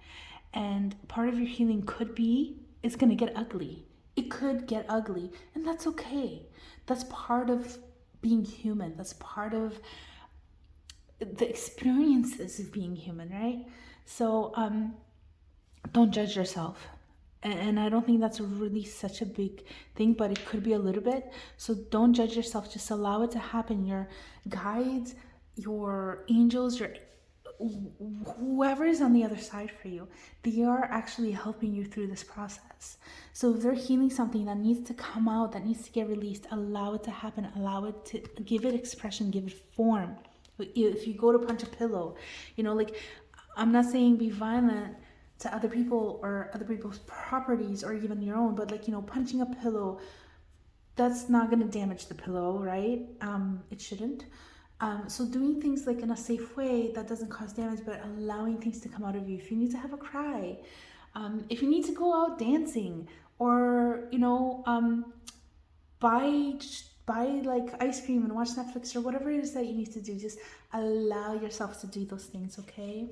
Speaker 1: And part of your healing could be, it's going to get ugly. It could get ugly, and that's okay. That's part of being human. That's part of the experiences of being human, right? So don't judge yourself. And I don't think that's really such a big thing, but it could be a little bit. So don't judge yourself. Just allow it to happen. Your guides, your angels, whoever is on the other side for you, they are actually helping you through this process. So if they're healing something that needs to come out, that needs to get released, allow it to happen. Allow it to give it expression, give it form. If you go to punch a pillow, like, I'm not saying be violent, to other people or other people's properties or even your own, but like, you know, punching a pillow, that's not going to damage the pillow, right? It shouldn't. So doing things like in a safe way that doesn't cause damage, but allowing things to come out of you. If you need to have a cry, if you need to go out dancing, or, you know, buy like ice cream and watch Netflix or whatever it is that you need to do, just allow yourself to do those things, okay?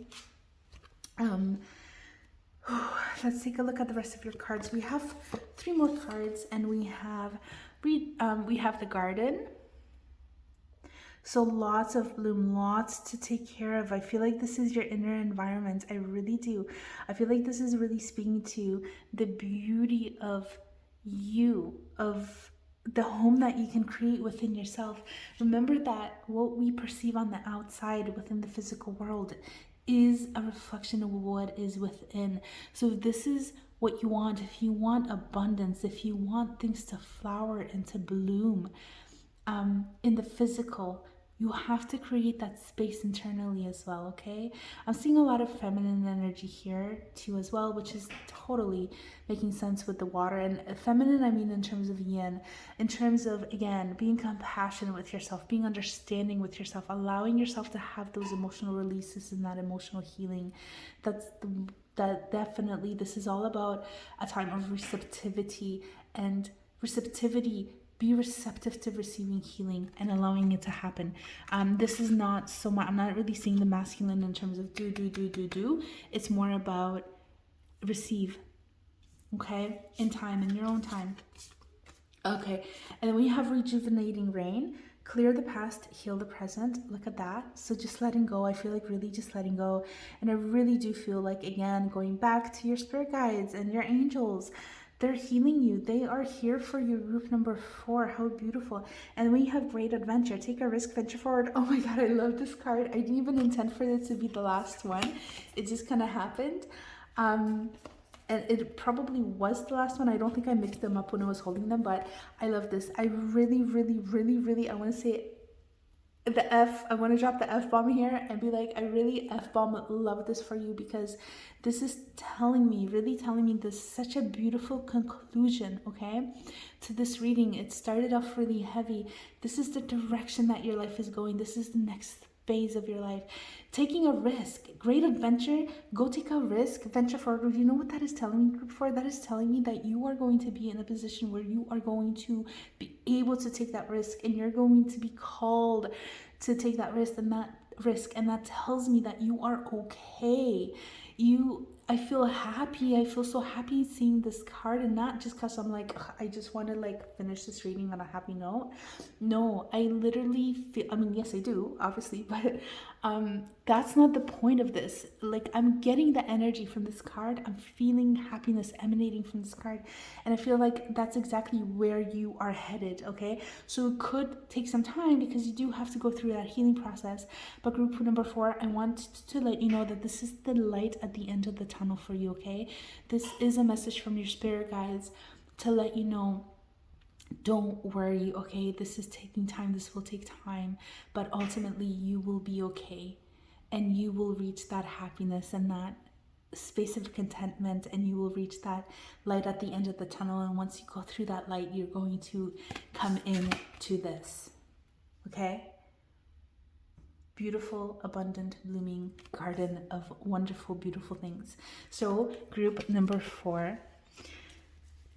Speaker 1: Let's take a look at the rest of your cards. We have 3 more cards, and we have the garden. So lots of bloom, lots to take care of. I feel like this is your inner environment. I really do. I feel like this is really speaking to the beauty of you, of the home that you can create within yourself. Remember that what we perceive on the outside within the physical world is a reflection of what is within. So if this is what you want, if you want abundance, if you want things to flower and to bloom in the physical, you have to create that space internally as well, okay? I'm seeing a lot of feminine energy here too as well, which is totally making sense with the water. And feminine, I mean in terms of yin, in terms of, again, being compassionate with yourself, being understanding with yourself, allowing yourself to have those emotional releases and that emotional healing. That definitely, this is all about a time of receptivity, and receptivity. Be receptive to receiving healing and allowing it to happen. This is not so much, I'm not really seeing the masculine in terms of do. It's more about receive, okay? In time, in your own time. Okay, and then we have rejuvenating rain. Clear the past, heal the present. Look at that. So just letting go. I feel like really just letting go. And I really do feel like, again, going back to your spirit guides and your angels. They're healing you. They are here for you. Group number 4. How beautiful. And we have great adventure. Take a risk, venture forward. Oh my God, I love this card. I didn't even intend for it to be the last one. It just kind of happened. And it probably was the last one. I don't think I mixed them up when I was holding them, but I love this. I really, I want to say I want to drop the F-bomb here and be like, I really F-bomb love this for you, because this is really telling me this is such a beautiful conclusion, okay, to this reading. It started off really heavy. This is the direction that your life is going. This is the next phase of your life. Taking a risk, great adventure, go take a risk, venture forward. You know what that is telling me, group 4? That is telling me that you are going to be in a position where you are going to be able to take that risk, and you're going to be called to take that risk, and that tells me that you are okay. I feel happy. I feel so happy seeing this card, and not just because I'm like, I just want to like finish this reading on a happy note. No, I literally feel, I mean, yes, I do, obviously, but that's not the point of this. Like, I'm getting the energy from this card. I'm feeling happiness emanating from this card, and I feel like that's exactly where you are headed, okay? So it could take some time because you do have to go through that healing process. But group number 4, I want to let you know that this is the light at the end of the tunnel for you, okay? This is a message from your spirit guides to let you know, don't worry, okay? This is taking time. This will take time, but ultimately you will be okay, and you will reach that happiness and that space of contentment, and you will reach that light at the end of the tunnel. And once you go through that light, you're going to come into this, okay? Beautiful, abundant, blooming garden of wonderful, beautiful things. So group number 4,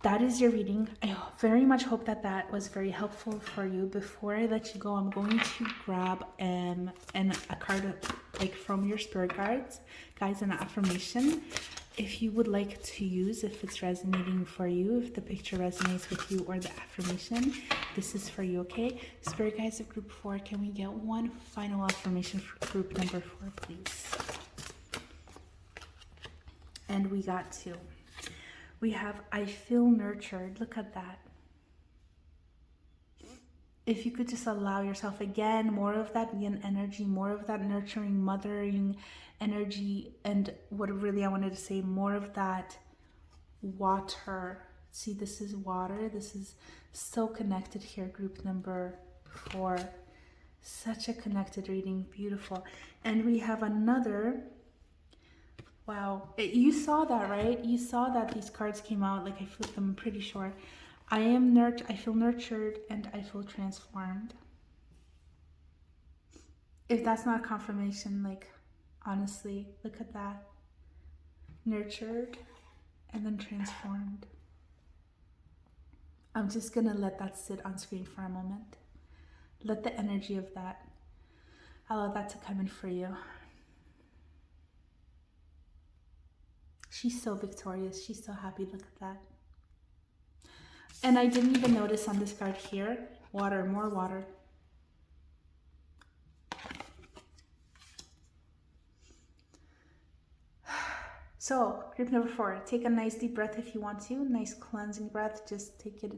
Speaker 1: that is your reading. I very much hope that that was very helpful for you. Before I let you go, I'm going to grab a card like from your spirit guides, an affirmation. If you would like to use, if it's resonating for you, if the picture resonates with you or the affirmation, this is for you, okay? Spirit guides of group 4, can we get one final affirmation for group number 4, please? And we got 2. We have, I feel nurtured. Look at that. If you could just allow yourself, again, more of that yin energy, more of that nurturing, mothering energy, and what really I wanted to say, more of that water. See, this is water. This is so connected here, group number 4. Such a connected reading. Beautiful. And we have another Wow. You saw that, right? You saw that these cards came out. Like I flipped them, I'm pretty sure. I feel nurtured and I feel transformed. If that's not confirmation, like honestly, look at that. Nurtured and then transformed. I'm just gonna let that sit on screen for a moment. Let the energy of that, allow that to come in for you. She's so victorious. She's so happy. Look at that. And I didn't even notice on this card here, water, more water. So, group number 4, take a nice deep breath if you want to. Nice cleansing breath. Just take it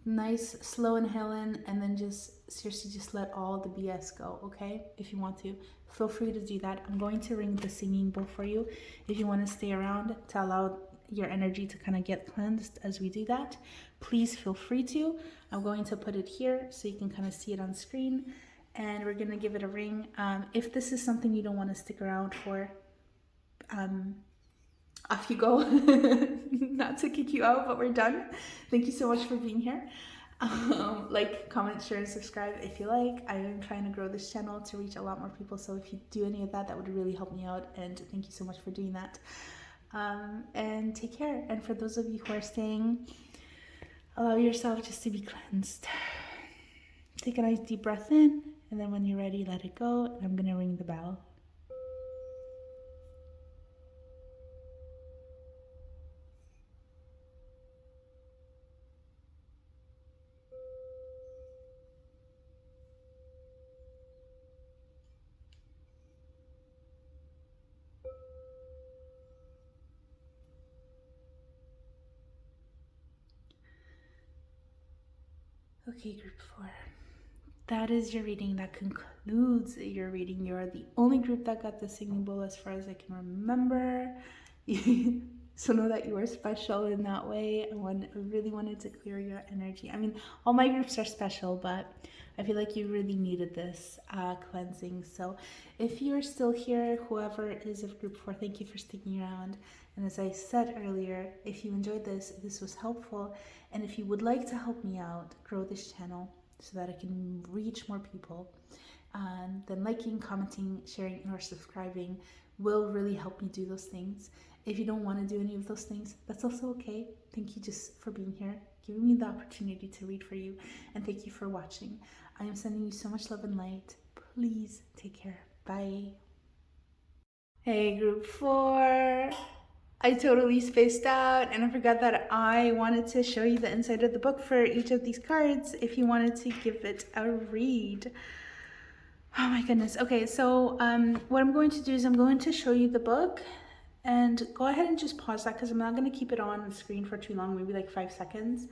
Speaker 1: nice, slow inhale in, and then just seriously just let all the BS go, okay? If you want to, feel free to do that. I'm going to ring the singing bowl for you if you want to stay around to allow your energy to kind of get cleansed as we do that. Please feel free to. I'm going to put it here so you can kind of see it on screen, and we're going to give it a ring. If this is something you don't want to stick around for, off you go. Not to kick you out, but we're done. Thank you so much for being here. Like, comment, share, and subscribe if you like. I am trying to grow this channel to reach a lot more people, so if you do any of that, that would really help me out, and thank you so much for doing that. And take care. And for those of you who are staying, allow yourself just to be cleansed. Take a nice deep breath in, and then when you're ready, let it go. And I'm gonna ring the bell. Okay, group 4. That is your reading. That concludes your reading. You are the only group that got the singing bowl as far as I can remember. So know that you are special in that way. I really wanted to clear your energy. I mean, all my groups are special, but I feel like you really needed this cleansing. So if you're still here, whoever is of group 4, thank you for sticking around. And as I said earlier, if you enjoyed this was helpful, and if you would like to help me out, grow this channel so that I can reach more people, then liking, commenting, sharing, or subscribing will really help me do those things. If you don't want to do any of those things, that's also okay. Thank you just for being here, giving me the opportunity to read for you, and thank you for watching. I am sending you so much love and light. Please take care. Bye. Hey, group 4. I totally spaced out and I forgot that I wanted to show you the inside of the book for each of these cards if you wanted to give it a read. Oh my goodness. Okay, so what I'm going to do is I'm going to show you the book, and go ahead and just pause that because I'm not going to keep it on the screen for too long, maybe like 5 seconds.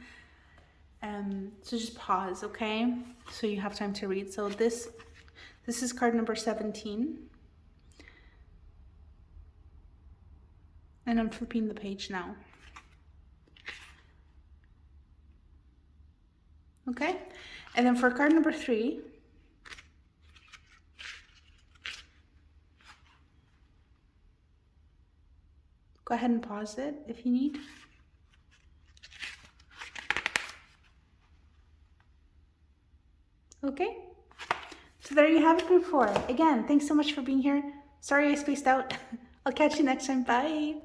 Speaker 1: So just pause, okay? So you have time to read. So this is card number 17. And I'm flipping the page now. Okay? And then for card number 3, go ahead and pause it if you need. Okay? So there you have it, group 4. Again, thanks so much for being here. Sorry I spaced out. I'll catch you next time. Bye.